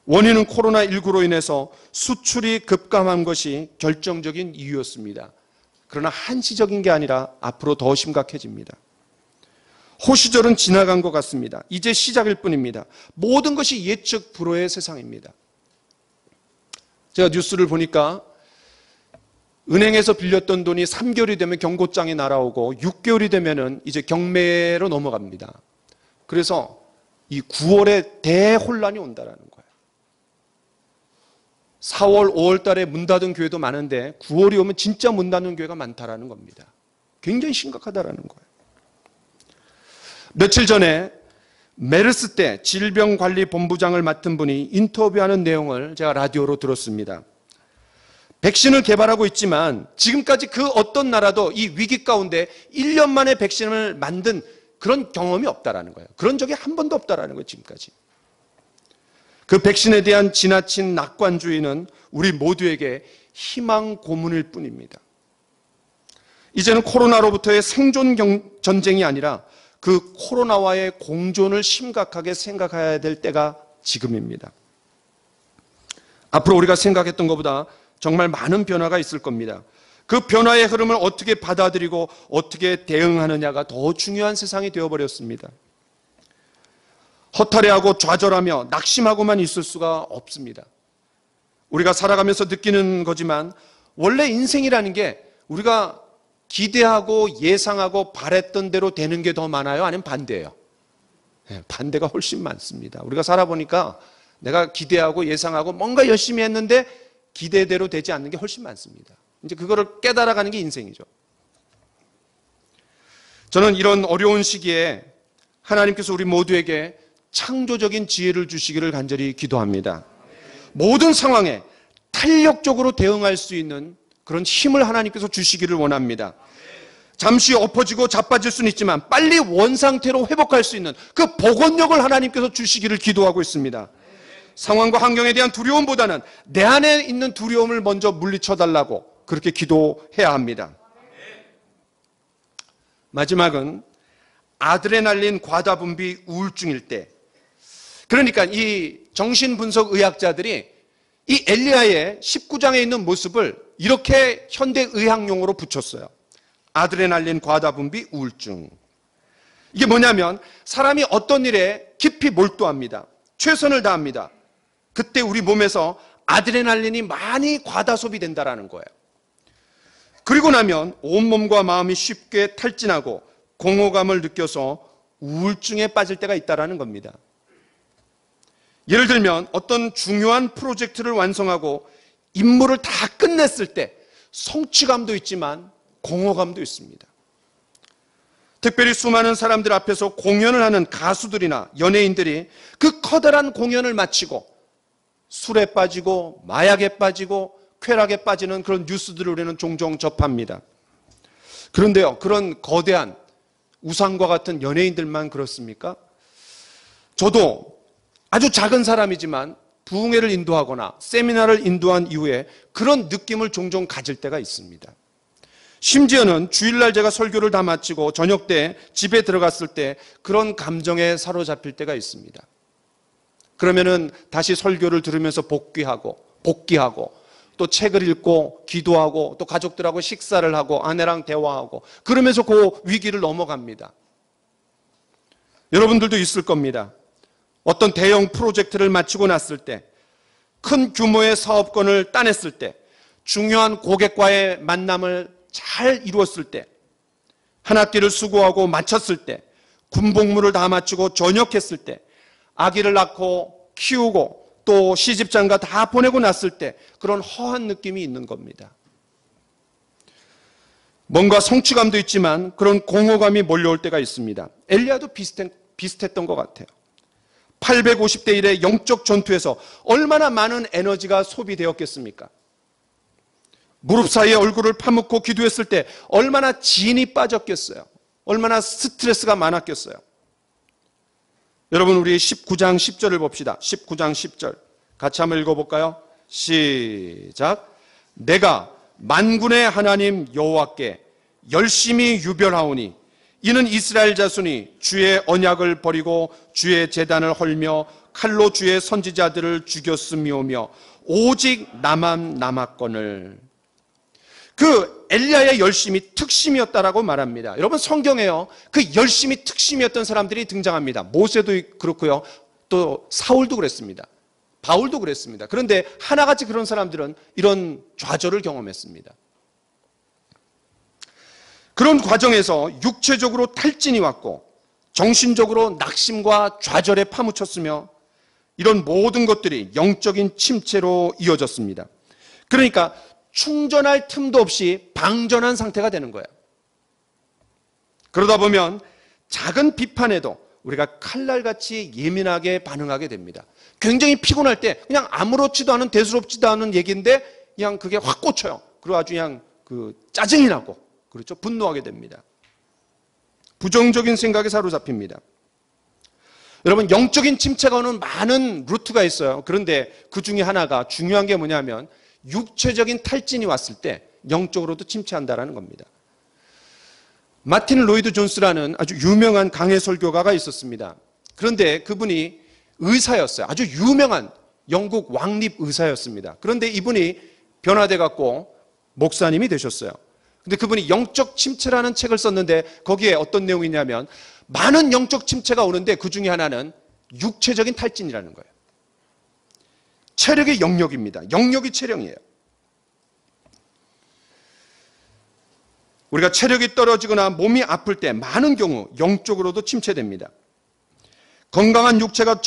원인은 코로나19로 인해서 수출이 급감한 것이 결정적인 이유였습니다. 그러나 한시적인 게 아니라 앞으로 더 심각해집니다. 호시절은 지나간 것 같습니다. 이제 시작일 뿐입니다. 모든 것이 예측 불허의 세상입니다. 제가 뉴스를 보니까 은행에서 빌렸던 돈이 3개월이 되면 경고장이 날아오고 6개월이 되면은 이제 경매로 넘어갑니다. 그래서 이 9월에 대혼란이 온다라는 거예요. 4월, 5월 달에 문 닫은 교회도 많은데 9월이 오면 진짜 문 닫는 교회가 많다라는 겁니다. 굉장히 심각하다라는 거예요. 며칠 전에 메르스 때 질병관리본부장을 맡은 분이 인터뷰하는 내용을 제가 라디오로 들었습니다. 백신을 개발하고 있지만 지금까지 그 어떤 나라도 이 위기 가운데 1년 만에 백신을 만든 그런 경험이 없다라는 거예요. 그런 적이 한 번도 없다라는 거예요, 지금까지. 그 백신에 대한 지나친 낙관주의는 우리 모두에게 희망 고문일 뿐입니다. 이제는 코로나로부터의 생존 전쟁이 아니라 그 코로나와의 공존을 심각하게 생각해야 될 때가 지금입니다. 앞으로 우리가 생각했던 것보다 정말 많은 변화가 있을 겁니다. 그 변화의 흐름을 어떻게 받아들이고 어떻게 대응하느냐가 더 중요한 세상이 되어버렸습니다. 허탈해하고 좌절하며 낙심하고만 있을 수가 없습니다. 우리가 살아가면서 느끼는 거지만 원래 인생이라는 게 우리가 기대하고 예상하고 바랬던 대로 되는 게 더 많아요? 아니면 반대예요? 반대가 훨씬 많습니다. 우리가 살아보니까 내가 기대하고 예상하고 뭔가 열심히 했는데 기대대로 되지 않는 게 훨씬 많습니다. 이제 그거를 깨달아가는 게 인생이죠. 저는 이런 어려운 시기에 하나님께서 우리 모두에게 창조적인 지혜를 주시기를 간절히 기도합니다. 모든 상황에 탄력적으로 대응할 수 있는 그런 힘을 하나님께서 주시기를 원합니다. 잠시 엎어지고 자빠질 수는 있지만 빨리 원상태로 회복할 수 있는 그 복원력을 하나님께서 주시기를 기도하고 있습니다. 상황과 환경에 대한 두려움보다는 내 안에 있는 두려움을 먼저 물리쳐달라고 그렇게 기도해야 합니다. 마지막은 아드레날린 과다분비 우울증일 때, 그러니까 이 정신분석의학자들이 이 엘리야의 19장에 있는 모습을 이렇게 현대의학용어로 붙였어요. 아드레날린 과다분비 우울증. 이게 뭐냐면 사람이 어떤 일에 깊이 몰두합니다. 최선을 다합니다. 그때 우리 몸에서 아드레날린이 많이 과다 소비된다는 거예요. 그리고 나면 온몸과 마음이 쉽게 탈진하고 공허감을 느껴서 우울증에 빠질 때가 있다는 겁니다. 예를 들면 어떤 중요한 프로젝트를 완성하고 임무를 다 끝냈을 때 성취감도 있지만 공허감도 있습니다. 특별히 수많은 사람들 앞에서 공연을 하는 가수들이나 연예인들이 그 커다란 공연을 마치고 술에 빠지고 마약에 빠지고 쾌락에 빠지는 그런 뉴스들을 우리는 종종 접합니다. 그런데요, 그런 거대한 우상과 같은 연예인들만 그렇습니까? 저도 아주 작은 사람이지만 부흥회를 인도하거나 세미나를 인도한 이후에 그런 느낌을 종종 가질 때가 있습니다. 심지어는 주일날 제가 설교를 다 마치고 저녁 때 집에 들어갔을 때 그런 감정에 사로잡힐 때가 있습니다. 그러면은 다시 설교를 들으면서 복귀하고 또 책을 읽고 기도하고 또 가족들하고 식사를 하고 아내랑 대화하고 그러면서 그 위기를 넘어갑니다. 여러분들도 있을 겁니다. 어떤 대형 프로젝트를 마치고 났을 때, 큰 규모의 사업권을 따냈을 때, 중요한 고객과의 만남을 잘 이루었을 때, 한 학기를 수고하고 마쳤을 때, 군복무를 다 마치고 전역했을 때, 아기를 낳고 키우고 또 시집장가 다 보내고 났을 때 그런 허한 느낌이 있는 겁니다. 뭔가 성취감도 있지만 그런 공허감이 몰려올 때가 있습니다. 엘리야도 비슷했던 것 같아요. 850대 1의 영적 전투에서 얼마나 많은 에너지가 소비되었겠습니까? 무릎 사이에 얼굴을 파묻고 기도했을 때 얼마나 진이 빠졌겠어요? 얼마나 스트레스가 많았겠어요? 여러분, 우리 19장 10절을 봅시다. 19장 10절 같이 한번 읽어볼까요? 시작. 내가 만군의 하나님 여호와께 열심히 유별하오니 이는 이스라엘 자손이 주의 언약을 버리고 주의 제단을 헐며 칼로 주의 선지자들을 죽였음이오며 오직 나만 남았거늘. 그 엘리야의 열심이 특심이었다라고 말합니다. 여러분, 성경에요, 그 열심이 특심이었던 사람들이 등장합니다. 모세도 그렇고요, 또 사울도 그랬습니다. 바울도 그랬습니다. 그런데 하나같이 그런 사람들은 이런 좌절을 경험했습니다. 그런 과정에서 육체적으로 탈진이 왔고 정신적으로 낙심과 좌절에 파묻혔으며 이런 모든 것들이 영적인 침체로 이어졌습니다. 그러니까 충전할 틈도 없이 방전한 상태가 되는 거예요. 그러다 보면 작은 비판에도 우리가 칼날같이 예민하게 반응하게 됩니다. 굉장히 피곤할 때 그냥 아무렇지도 않은 대수롭지도 않은 얘기인데 그냥 그게 확 꽂혀요. 그리고 아주 그냥 짜증이 나고, 그렇죠? 분노하게 됩니다. 부정적인 생각에 사로잡힙니다. 여러분, 영적인 침체가 오는 많은 루트가 있어요. 그런데 그 중에 하나가 중요한 게 뭐냐면 육체적인 탈진이 왔을 때 영적으로도 침체한다는 겁니다. 마틴 로이드 존스라는 아주 유명한 강해 설교가가 있었습니다. 그런데 그분이 의사였어요. 아주 유명한 영국 왕립 의사였습니다. 그런데 이분이 변화돼 갖고 목사님이 되셨어요. 근데 그분이 영적 침체라는 책을 썼는데 거기에 어떤 내용이 있냐면 많은 영적 침체가 오는데 그 중에 하나는 육체적인 탈진이라는 거예요. 체력의 영역입니다. 영역이 체력이에요. 우리가 체력이 떨어지거나 몸이 아플 때 많은 경우 영적으로도 침체됩니다. 건강한 육체가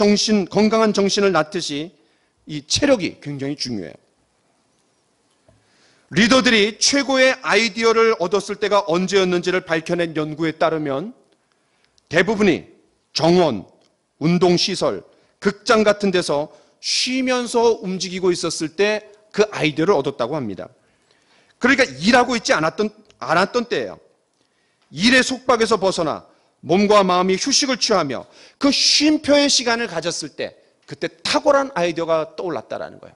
건강한 정신을 낳듯이 이 체력이 굉장히 중요해요. 리더들이 최고의 아이디어를 얻었을 때가 언제였는지를 밝혀낸 연구에 따르면 대부분이 정원, 운동시설, 극장 같은 데서 쉬면서 움직이고 있었을 때 그 아이디어를 얻었다고 합니다. 그러니까 일하고 있지 않았던 때예요. 일의 속박에서 벗어나 몸과 마음이 휴식을 취하며 그 쉼표의 시간을 가졌을 때 그때 탁월한 아이디어가 떠올랐다라는 거예요.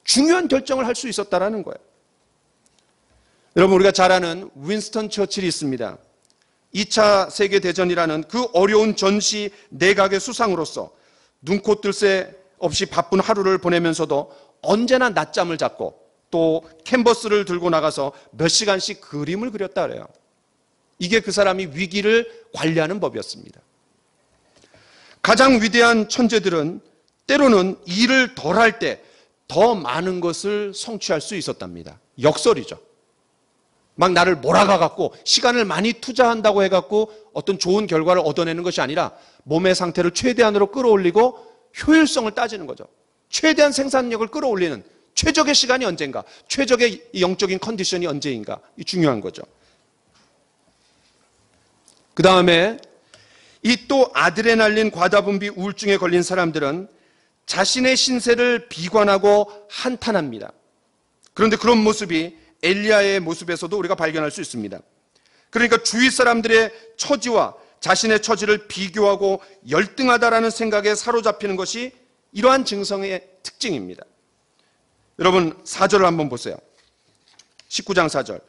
중요한 결정을 할 수 있었다라는 거예요. 여러분, 우리가 잘 아는 윈스턴 처칠이 있습니다. 2차 세계대전이라는 그 어려운 전시 내각의 수상으로서 눈코 뜰 새 없이 바쁜 하루를 보내면서도 언제나 낮잠을 잡고 또 캔버스를 들고 나가서 몇 시간씩 그림을 그렸다 그래요. 이게 그 사람이 위기를 관리하는 법이었습니다. 가장 위대한 천재들은 때로는 일을 덜 할 때 더 많은 것을 성취할 수 있었답니다. 역설이죠. 막 나를 몰아가갖고 시간을 많이 투자한다고 해갖고 어떤 좋은 결과를 얻어내는 것이 아니라 몸의 상태를 최대한으로 끌어올리고 효율성을 따지는 거죠. 최대한 생산력을 끌어올리는 최적의 시간이 언젠가, 최적의 영적인 컨디션이 언제인가, 이 중요한 거죠. 그 다음에 이 또 아드레날린 과다분비 우울증에 걸린 사람들은 자신의 신세를 비관하고 한탄합니다. 그런데 그런 모습이 엘리야의 모습에서도 우리가 발견할 수 있습니다. 그러니까 주위 사람들의 처지와 자신의 처지를 비교하고 열등하다라는 생각에 사로잡히는 것이 이러한 증상의 특징입니다. 여러분 4절을 한번 보세요. 19장 4절.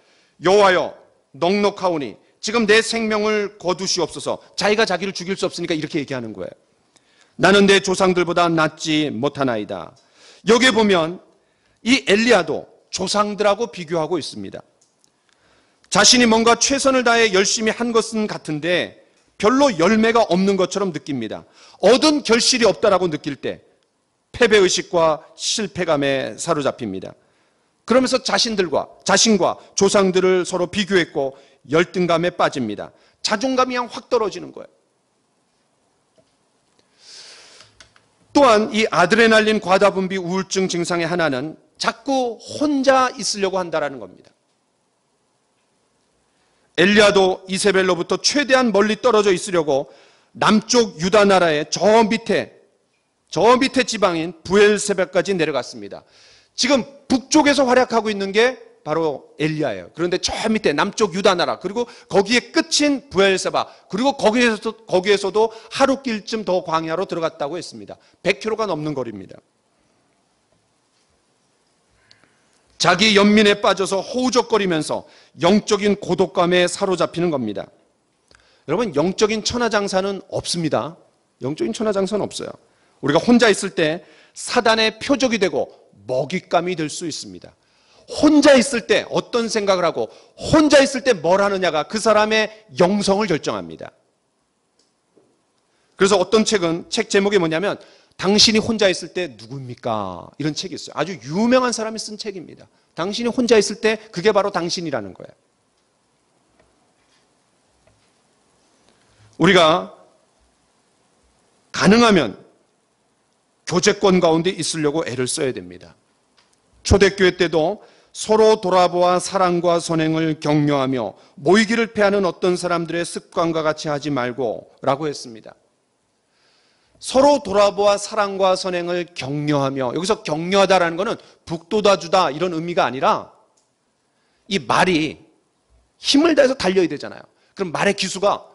여호와여 넉넉하오니 지금 내 생명을 거두시옵소서. 자기가 자기를 죽일 수 없으니까 이렇게 얘기하는 거예요. 나는 내 조상들보다 낫지 못하나이다. 여기에 보면 이 엘리야도 조상들하고 비교하고 있습니다. 자신이 뭔가 최선을 다해 열심히 한 것은 같은데 별로 열매가 없는 것처럼 느낍니다. 얻은 결실이 없다라고 느낄 때 패배의식과 실패감에 사로잡힙니다. 그러면서 자신과 조상들을 서로 비교했고 열등감에 빠집니다. 자존감이 그냥 확 떨어지는 거예요. 또한 이 아드레날린 과다분비 우울증 증상의 하나는 자꾸 혼자 있으려고 한다는 겁니다. 엘리야도 이세벨로부터 최대한 멀리 떨어져 있으려고 남쪽 유다 나라의 저 밑에 지방인 부엘세바까지 내려갔습니다. 지금 북쪽에서 활약하고 있는 게 바로 엘리야예요. 그런데 저 밑에 남쪽 유다 나라, 그리고 거기에 끝인 부엘세바, 그리고 거기에서도 하루길쯤 더 광야로 들어갔다고 했습니다. 100km가 넘는 거리입니다. 자기 연민에 빠져서 허우적거리면서 영적인 고독감에 사로잡히는 겁니다. 여러분, 영적인 천하장사는 없습니다. 영적인 천하장사는 없어요. 우리가 혼자 있을 때 사단의 표적이 되고 먹잇감이 될 수 있습니다. 혼자 있을 때 어떤 생각을 하고 혼자 있을 때 뭘 하느냐가 그 사람의 영성을 결정합니다. 그래서 어떤 책 제목이 뭐냐면 당신이 혼자 있을 때 누구입니까? 이런 책이 있어요. 아주 유명한 사람이 쓴 책입니다. 당신이 혼자 있을 때 그게 바로 당신이라는 거예요. 우리가 가능하면 교제권 가운데 있으려고 애를 써야 됩니다. 초대교회 때도 서로 돌아보아 사랑과 선행을 격려하며 모이기를 패하는 어떤 사람들의 습관과 같이 하지 말고 라고 했습니다. 서로 돌아보아 사랑과 선행을 격려하며, 여기서 격려하다라는 것은 북돋아주다 이런 의미가 아니라 이 말이 힘을 다해서 달려야 되잖아요. 그럼 말의 기수가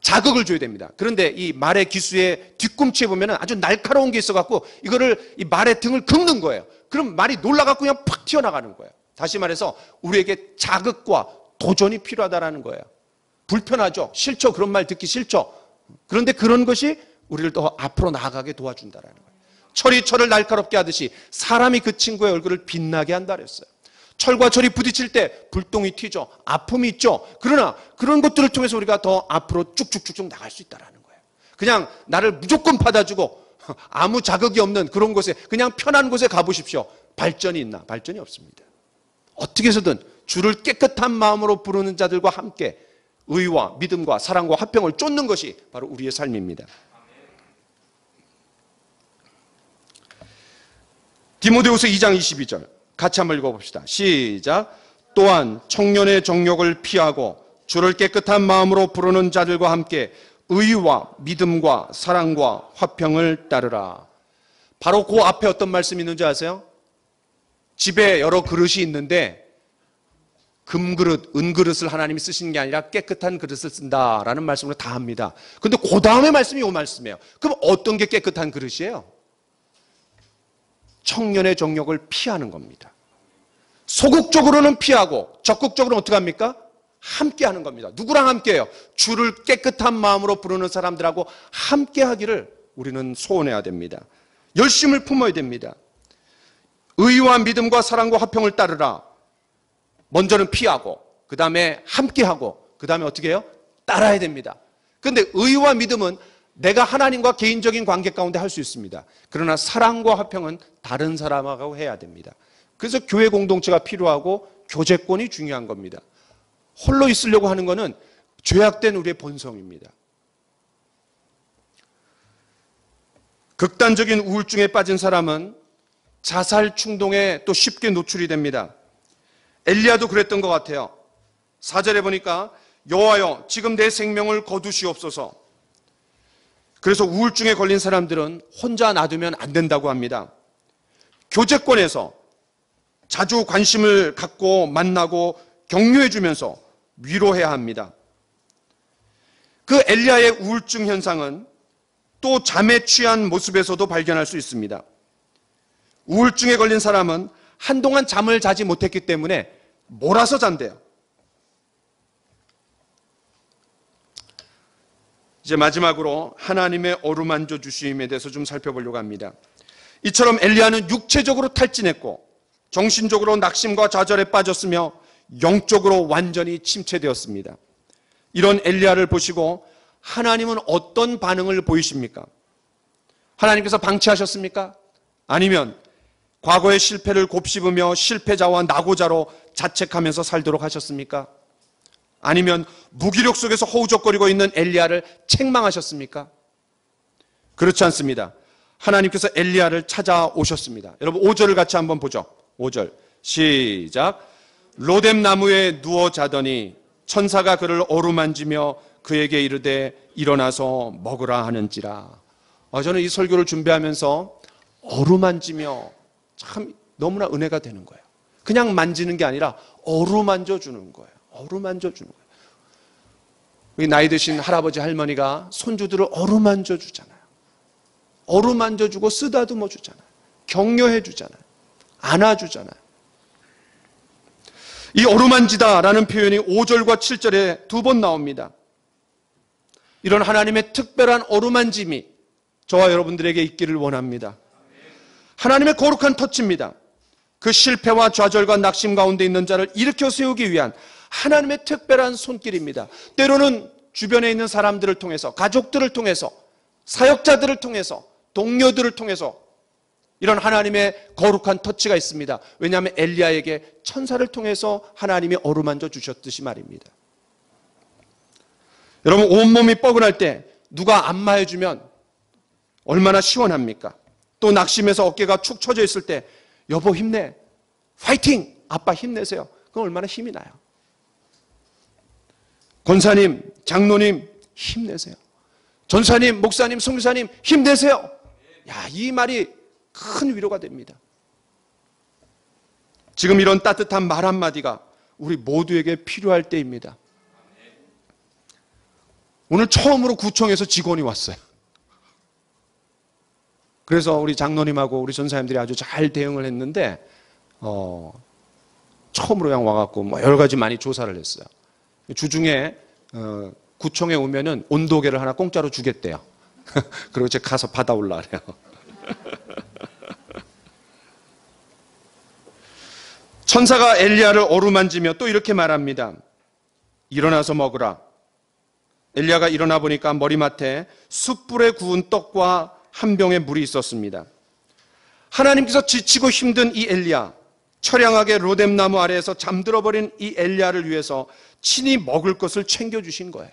자극을 줘야 됩니다. 그런데 이 말의 기수의 뒤꿈치에 보면 아주 날카로운 게 있어갖고 이거를 이 말의 등을 긁는 거예요. 그럼 말이 놀라갖고 그냥 팍 튀어나가는 거예요. 다시 말해서 우리에게 자극과 도전이 필요하다라는 거예요. 불편하죠. 싫죠. 그런 말 듣기 싫죠. 그런데 그런 것이 우리를 더 앞으로 나아가게 도와준다라는 거예요. 철이 철을 날카롭게 하듯이 사람이 그 친구의 얼굴을 빛나게 한다 그랬어요. 철과 철이 부딪힐 때 불똥이 튀죠. 아픔이 있죠. 그러나 그런 것들을 통해서 우리가 더 앞으로 쭉쭉쭉쭉 나갈 수 있다는 거예요. 그냥 나를 무조건 받아주고 아무 자극이 없는 그런 곳에, 그냥 편한 곳에 가보십시오. 발전이 있나? 발전이 없습니다. 어떻게 해서든 주를 깨끗한 마음으로 부르는 자들과 함께 의와 믿음과 사랑과 화평을 쫓는 것이 바로 우리의 삶입니다. 디모데후서 2장 22절 같이 한번 읽어봅시다. 시작. 또한 청년의 정욕을 피하고 주를 깨끗한 마음으로 부르는 자들과 함께 의와 믿음과 사랑과 화평을 따르라. 바로 그 앞에 어떤 말씀이 있는지 아세요? 집에 여러 그릇이 있는데 금그릇, 은그릇을 하나님이 쓰시는 게 아니라 깨끗한 그릇을 쓴다라는 말씀으로 다 합니다. 근데 그 다음에 말씀이 이 말씀이에요. 그럼 어떤 게 깨끗한 그릇이에요? 청년의 정욕을 피하는 겁니다. 소극적으로는 피하고 적극적으로는 어떻게 합니까? 함께 하는 겁니다. 누구랑 함께 해요? 주를 깨끗한 마음으로 부르는 사람들하고 함께 하기를 우리는 소원해야 됩니다. 열심을 품어야 됩니다. 의와 믿음과 사랑과 화평을 따르라. 먼저는 피하고, 그 다음에 함께 하고, 그 다음에 어떻게 해요? 따라야 됩니다. 그런데 의와 믿음은 내가 하나님과 개인적인 관계 가운데 할 수 있습니다. 그러나 사랑과 화평은 다른 사람하고 해야 됩니다. 그래서 교회 공동체가 필요하고 교제권이 중요한 겁니다. 홀로 있으려고 하는 것은 죄악된 우리의 본성입니다. 극단적인 우울증에 빠진 사람은 자살 충동에 또 쉽게 노출이 됩니다. 엘리야도 그랬던 것 같아요. 4절에 보니까 여호와여 지금 내 생명을 거두시옵소서. 그래서 우울증에 걸린 사람들은 혼자 놔두면 안 된다고 합니다. 교제권에서 자주 관심을 갖고 만나고 격려해 주면서 위로해야 합니다. 그 엘리야의 우울증 현상은 또 잠에 취한 모습에서도 발견할 수 있습니다. 우울증에 걸린 사람은 한동안 잠을 자지 못했기 때문에 몰아서 잔대요. 이제 마지막으로 하나님의 어루만져 주심에 대해서 좀 살펴보려고 합니다. 이처럼 엘리야는 육체적으로 탈진했고 정신적으로 낙심과 좌절에 빠졌으며 영적으로 완전히 침체되었습니다. 이런 엘리야를 보시고 하나님은 어떤 반응을 보이십니까? 하나님께서 방치하셨습니까? 아니면 과거의 실패를 곱씹으며 실패자와 낙오자로 자책하면서 살도록 하셨습니까? 아니면 무기력 속에서 허우적거리고 있는 엘리야를 책망하셨습니까? 그렇지 않습니다. 하나님께서 엘리야를 찾아오셨습니다. 여러분 5절을 같이 한번 보죠. 5절 시작. 로뎀 나무에 누워 자더니 천사가 그를 어루만지며 그에게 이르되 일어나서 먹으라 하는지라. 저는 이 설교를 준비하면서 어루만지며 참 너무나 은혜가 되는 거예요. 그냥 만지는 게 아니라 어루만져 주는 거예요. 어루만져 주는 거예요. 우리 나이 드신 할아버지 할머니가 손주들을 어루만져 주잖아요. 어루만져 주고 쓰다듬어 주잖아요. 격려해 주잖아요. 안아주잖아요. 이 어루만지다라는 표현이 5절과 7절에 2번 나옵니다. 이런 하나님의 특별한 어루만짐이 저와 여러분들에게 있기를 원합니다. 하나님의 거룩한 터치입니다. 그 실패와 좌절과 낙심 가운데 있는 자를 일으켜 세우기 위한 하나님의 특별한 손길입니다. 때로는 주변에 있는 사람들을 통해서, 가족들을 통해서, 사역자들을 통해서, 동료들을 통해서 이런 하나님의 거룩한 터치가 있습니다. 왜냐하면 엘리야에게 천사를 통해서 하나님이 어루만져 주셨듯이 말입니다. 여러분 온몸이 뻐근할 때 누가 안마해주면 얼마나 시원합니까? 또 낙심해서 어깨가 축 처져 있을 때 여보 힘내, 파이팅, 아빠 힘내세요. 그건 얼마나 힘이 나요. 권사님, 장로님 힘내세요. 전사님, 목사님, 선교사님 힘내세요. 야, 이 말이 큰 위로가 됩니다. 지금 이런 따뜻한 말 한마디가 우리 모두에게 필요할 때입니다. 오늘 처음으로 구청에서 직원이 왔어요. 그래서 우리 장로님하고 우리 전사님들이 아주 잘 대응을 했는데 처음으로 그냥 와갖고 뭐 여러 가지 많이 조사를 했어요. 주중에 구청에 오면은 온도계를 하나 공짜로 주겠대요. 그리고 제가 가서 받아올라 그래요. 천사가 엘리야를 어루만지며 또 이렇게 말합니다. 일어나서 먹으라. 엘리야가 일어나 보니까 머리맡에 숯불에 구운 떡과 한 병의 물이 있었습니다. 하나님께서 지치고 힘든 이 엘리야, 처량하게 로뎀 나무 아래에서 잠들어버린 이 엘리야를 위해서 친히 먹을 것을 챙겨주신 거예요.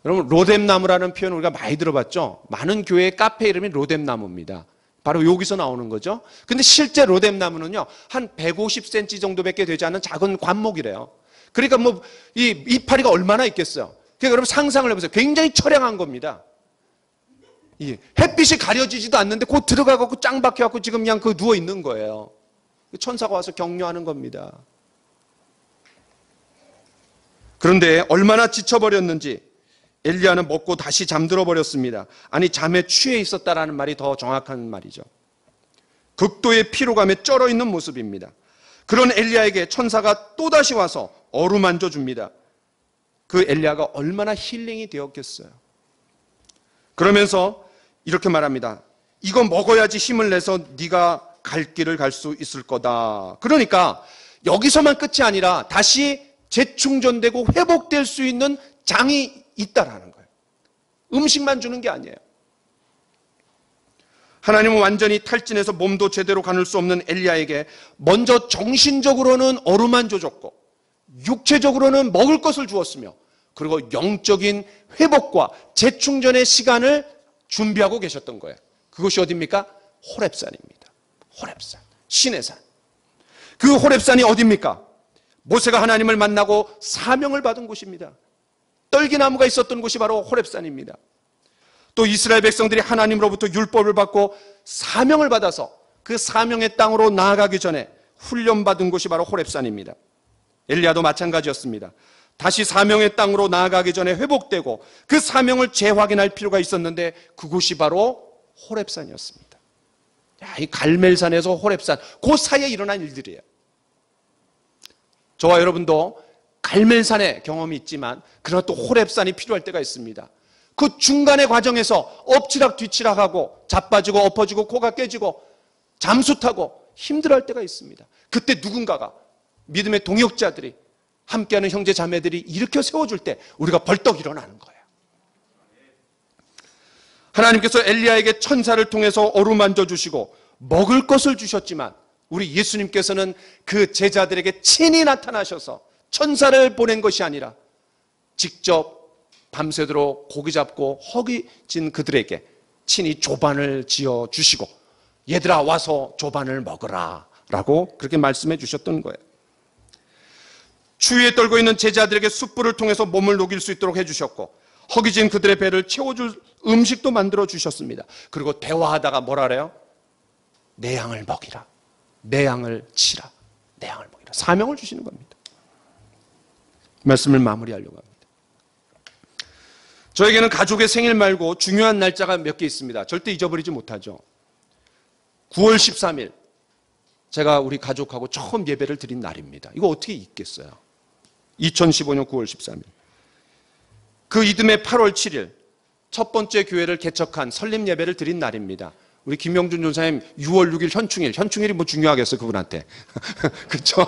여러분 로뎀 나무라는 표현 우리가 많이 들어봤죠? 많은 교회의 카페 이름이 로뎀 나무입니다. 바로 여기서 나오는 거죠. 근데 실제 로뎀 나무는요 한 150cm 정도밖에 되지 않는 작은 관목이래요. 그러니까 뭐 이 이파리가 얼마나 있겠어요. 그러니까 여러분 상상을 해보세요. 굉장히 처량한 겁니다. 햇빛이 가려지지도 않는데 곧 들어가고 짱 박혀갖고 지금 그냥 그 누워 있는 거예요. 천사가 와서 격려하는 겁니다. 그런데 얼마나 지쳐버렸는지 엘리야는 먹고 다시 잠들어 버렸습니다. 아니 잠에 취해 있었다라는 말이 더 정확한 말이죠. 극도의 피로감에 쩔어 있는 모습입니다. 그런 엘리야에게 천사가 또다시 와서 어루만져 줍니다. 그 엘리야가 얼마나 힐링이 되었겠어요. 그러면서 이렇게 말합니다. 이거 먹어야지 힘을 내서 네가 갈 길을 갈 수 있을 거다. 그러니까 여기서만 끝이 아니라 다시 재충전되고 회복될 수 있는 장이 있다라는 거예요. 음식만 주는 게 아니에요. 하나님은 완전히 탈진해서 몸도 제대로 가눌 수 없는 엘리야에게 먼저 정신적으로는 어루만져 줬고 육체적으로는 먹을 것을 주었으며 그리고 영적인 회복과 재충전의 시간을 준비하고 계셨던 거예요. 그것이 어디입니까? 호렙산입니다. 호렙산, 신의 산. 그 호렙산이 어디입니까? 모세가 하나님을 만나고 사명을 받은 곳입니다. 떨기나무가 있었던 곳이 바로 호렙산입니다. 또 이스라엘 백성들이 하나님으로부터 율법을 받고 사명을 받아서 그 사명의 땅으로 나아가기 전에 훈련받은 곳이 바로 호렙산입니다. 엘리야도 마찬가지였습니다. 다시 사명의 땅으로 나아가기 전에 회복되고 그 사명을 재확인할 필요가 있었는데 그곳이 바로 호렙산이었습니다. 이 갈멜산에서 호렙산, 그 사이에 일어난 일들이에요. 저와 여러분도 갈멜산의 경험이 있지만 그러나 또 호렙산이 필요할 때가 있습니다. 그 중간의 과정에서 엎치락 뒤치락하고 자빠지고 엎어지고 코가 깨지고 잠수 타고 힘들어할 때가 있습니다. 그때 누군가가 믿음의 동역자들이 함께하는 형제 자매들이 일으켜 세워줄 때 우리가 벌떡 일어나는 거예요. 하나님께서 엘리야에게 천사를 통해서 어루만져 주시고 먹을 것을 주셨지만 우리 예수님께서는 그 제자들에게 친히 나타나셔서 천사를 보낸 것이 아니라 직접 밤새도록 고기 잡고 허기진 그들에게 친히 조반을 지어 주시고 얘들아 와서 조반을 먹으라 라고 그렇게 말씀해 주셨던 거예요. 추위에 떨고 있는 제자들에게 숯불을 통해서 몸을 녹일 수 있도록 해주셨고 허기진 그들의 배를 채워줄 음식도 만들어 주셨습니다. 그리고 대화하다가 뭐라 그래요? 내 양을 먹이라, 내 양을 치라, 내 양을 먹이라, 사명을 주시는 겁니다. 말씀을 마무리하려고 합니다. 저에게는 가족의 생일 말고 중요한 날짜가 몇 개 있습니다. 절대 잊어버리지 못하죠. 9월 13일 제가 우리 가족하고 처음 예배를 드린 날입니다. 이거 어떻게 잊겠어요? 2015년 9월 13일. 그 이듬해 8월 7일 첫 번째 교회를 개척한 설립 예배를 드린 날입니다. 우리 김영준 전사님 6월 6일 현충일이 뭐 중요하겠어요 그분한테. 그렇죠?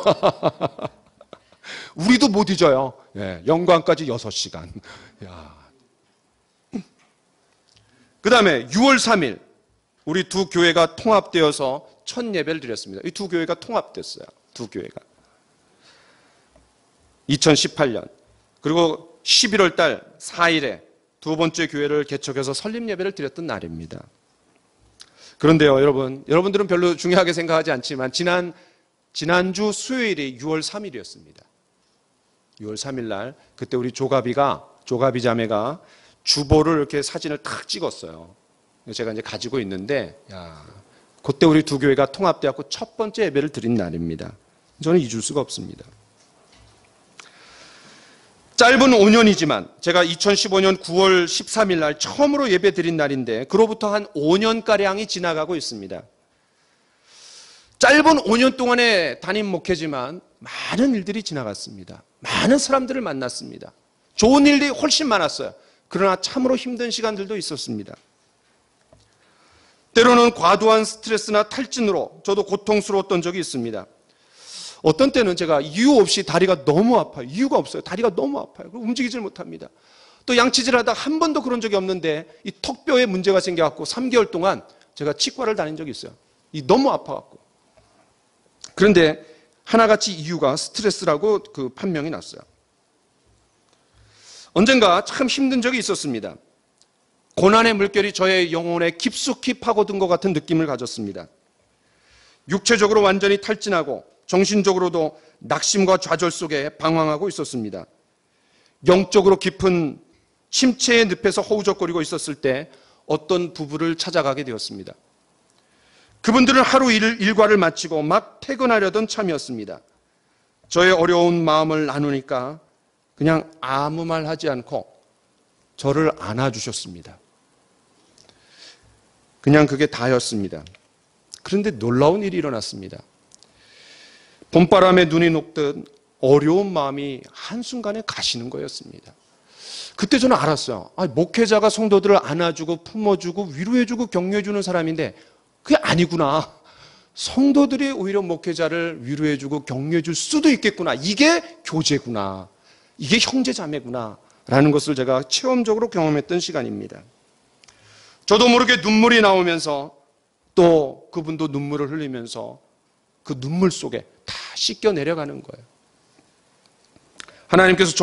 우리도 못 잊어요. 예, 영광까지 6시간. 그 다음에 6월 3일 우리 두 교회가 통합되어서 첫 예배를 드렸습니다. 이 두 교회가 통합됐어요. 두 교회가. 2018년. 그리고 11월 달 4일에 두 번째 교회를 개척해서 설립 예배를 드렸던 날입니다. 그런데요, 여러분들은 별로 중요하게 생각하지 않지만 지난주 수요일이 6월 3일이었습니다. 6월 3일 날 그때 우리 조가비 자매가 주보를 이렇게 사진을 탁 찍었어요. 제가 이제 가지고 있는데, 그때 우리 두 교회가 통합되었고 첫 번째 예배를 드린 날입니다. 저는 잊을 수가 없습니다. 짧은 5년이지만 제가 2015년 9월 13일 날 처음으로 예배 드린 날인데 그로부터 한 5년가량이 지나가고 있습니다. 짧은 5년 동안의 담임 목회지만 많은 일들이 지나갔습니다. 많은 사람들을 만났습니다. 좋은 일들이 훨씬 많았어요. 그러나 참으로 힘든 시간들도 있었습니다. 때로는 과도한 스트레스나 탈진으로 저도 고통스러웠던 적이 있습니다. 어떤 때는 제가 이유 없이 다리가 너무 아파요. 이유가 없어요. 다리가 너무 아파요. 움직이질 못합니다. 또 양치질하다 한 번도 그런 적이 없는데 이 턱뼈에 문제가 생겨갖고 3개월 동안 제가 치과를 다닌 적이 있어요. 너무 아파갖고. 그런데 하나같이 이유가 스트레스라고 그 판명이 났어요. 언젠가 참 힘든 적이 있었습니다. 고난의 물결이 저의 영혼에 깊숙이 파고든 것 같은 느낌을 가졌습니다. 육체적으로 완전히 탈진하고 정신적으로도 낙심과 좌절 속에 방황하고 있었습니다. 영적으로 깊은 침체의 늪에서 허우적거리고 있었을 때 어떤 부부를 찾아가게 되었습니다. 그분들은 하루 일과를 마치고 막 퇴근하려던 참이었습니다. 저의 어려운 마음을 나누니까 그냥 아무 말 하지 않고 저를 안아주셨습니다. 그냥 그게 다였습니다. 그런데 놀라운 일이 일어났습니다. 봄바람에 눈이 녹듯 어려운 마음이 한순간에 가시는 거였습니다. 그때 저는 알았어요. 목회자가 성도들을 안아주고 품어주고 위로해주고 격려해주는 사람인데 그게 아니구나. 성도들이 오히려 목회자를 위로해주고 격려해줄 수도 있겠구나. 이게 교제구나. 이게 형제자매구나. 라는 것을 제가 체험적으로 경험했던 시간입니다. 저도 모르게 눈물이 나오면서 또 그분도 눈물을 흘리면서 그 눈물 속에 다 씻겨 내려가는 거예요. 하나님께서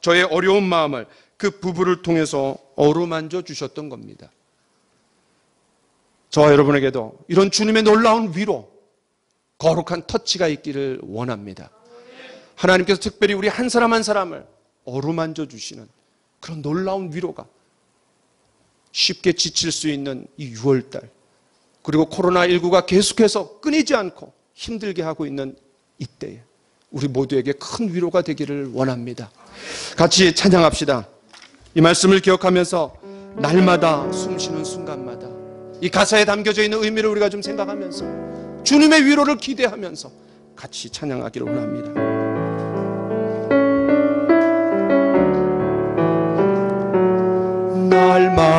저의 어려운 마음을 그 부부를 통해서 어루만져 주셨던 겁니다. 저와 여러분에게도 이런 주님의 놀라운 위로, 거룩한 터치가 있기를 원합니다. 하나님께서 특별히 우리 한 사람 한 사람을 어루만져 주시는 그런 놀라운 위로가 쉽게 지칠 수 있는 이 6월달, 그리고 코로나19가 계속해서 끊이지 않고 힘들게 하고 있는 이때에 우리 모두에게 큰 위로가 되기를 원합니다. 같이 찬양합시다. 이 말씀을 기억하면서 날마다 숨쉬는 순간마다 이 가사에 담겨져 있는 의미를 우리가 좀 생각하면서 주님의 위로를 기대하면서 같이 찬양하기를 원합니다.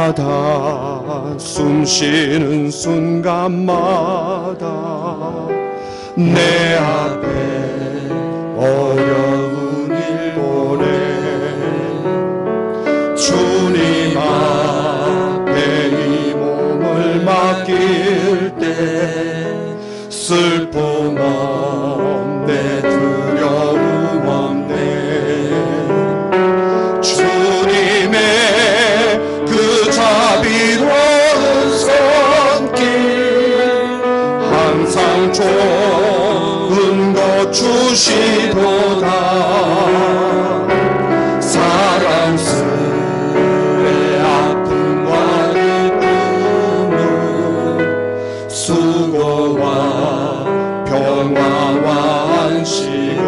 날마다 숨쉬는 순간마다 내 앞에 어려운 일 보내 주님 앞에 이 몸을 맡길 때 슬픔 없네 두려움 없네 주님의 그 자비로운 손길 항상 좋은 것 주시도다 사랑스레 아픔과 기쁨은 수고와 평화와 안식은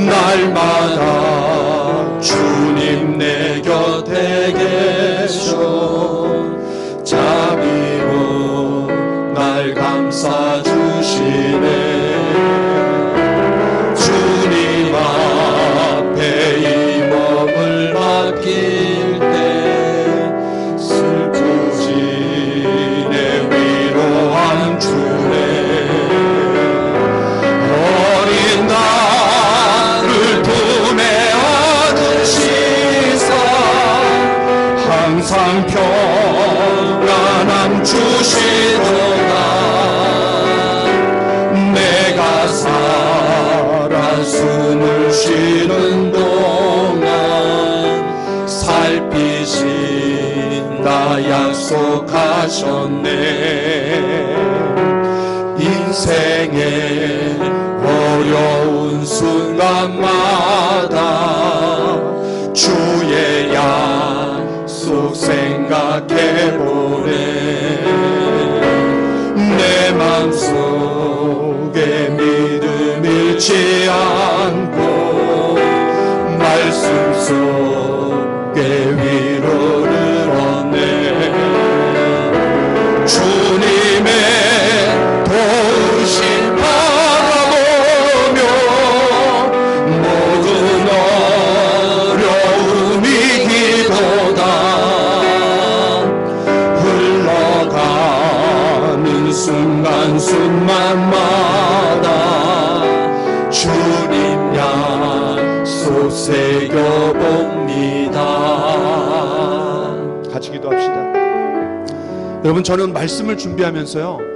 날마다 주님 내 곁에 계셔 자비로 날 감싸주시네 주님 앞에 이 몸을 맡길 때 슬프지 내 위로한 주네 어린 나를 품에 안으시사 항상 평안함 주시도다 내가 살아 숨을 쉬는 동안 살피신다 약속하셨네 인생의 어려운 순간마다 주의 약속 생각해보네 내 맘속에 믿음 잃지 않고 말씀 속에 위로를 얻네 주님의 도우심 바라보며 모든 어려움 이기도다 흘러가는 순간순간마다 주님 약속 새겨봅니다. 같이 기도합시다. 여러분 저는 말씀을 준비하면서요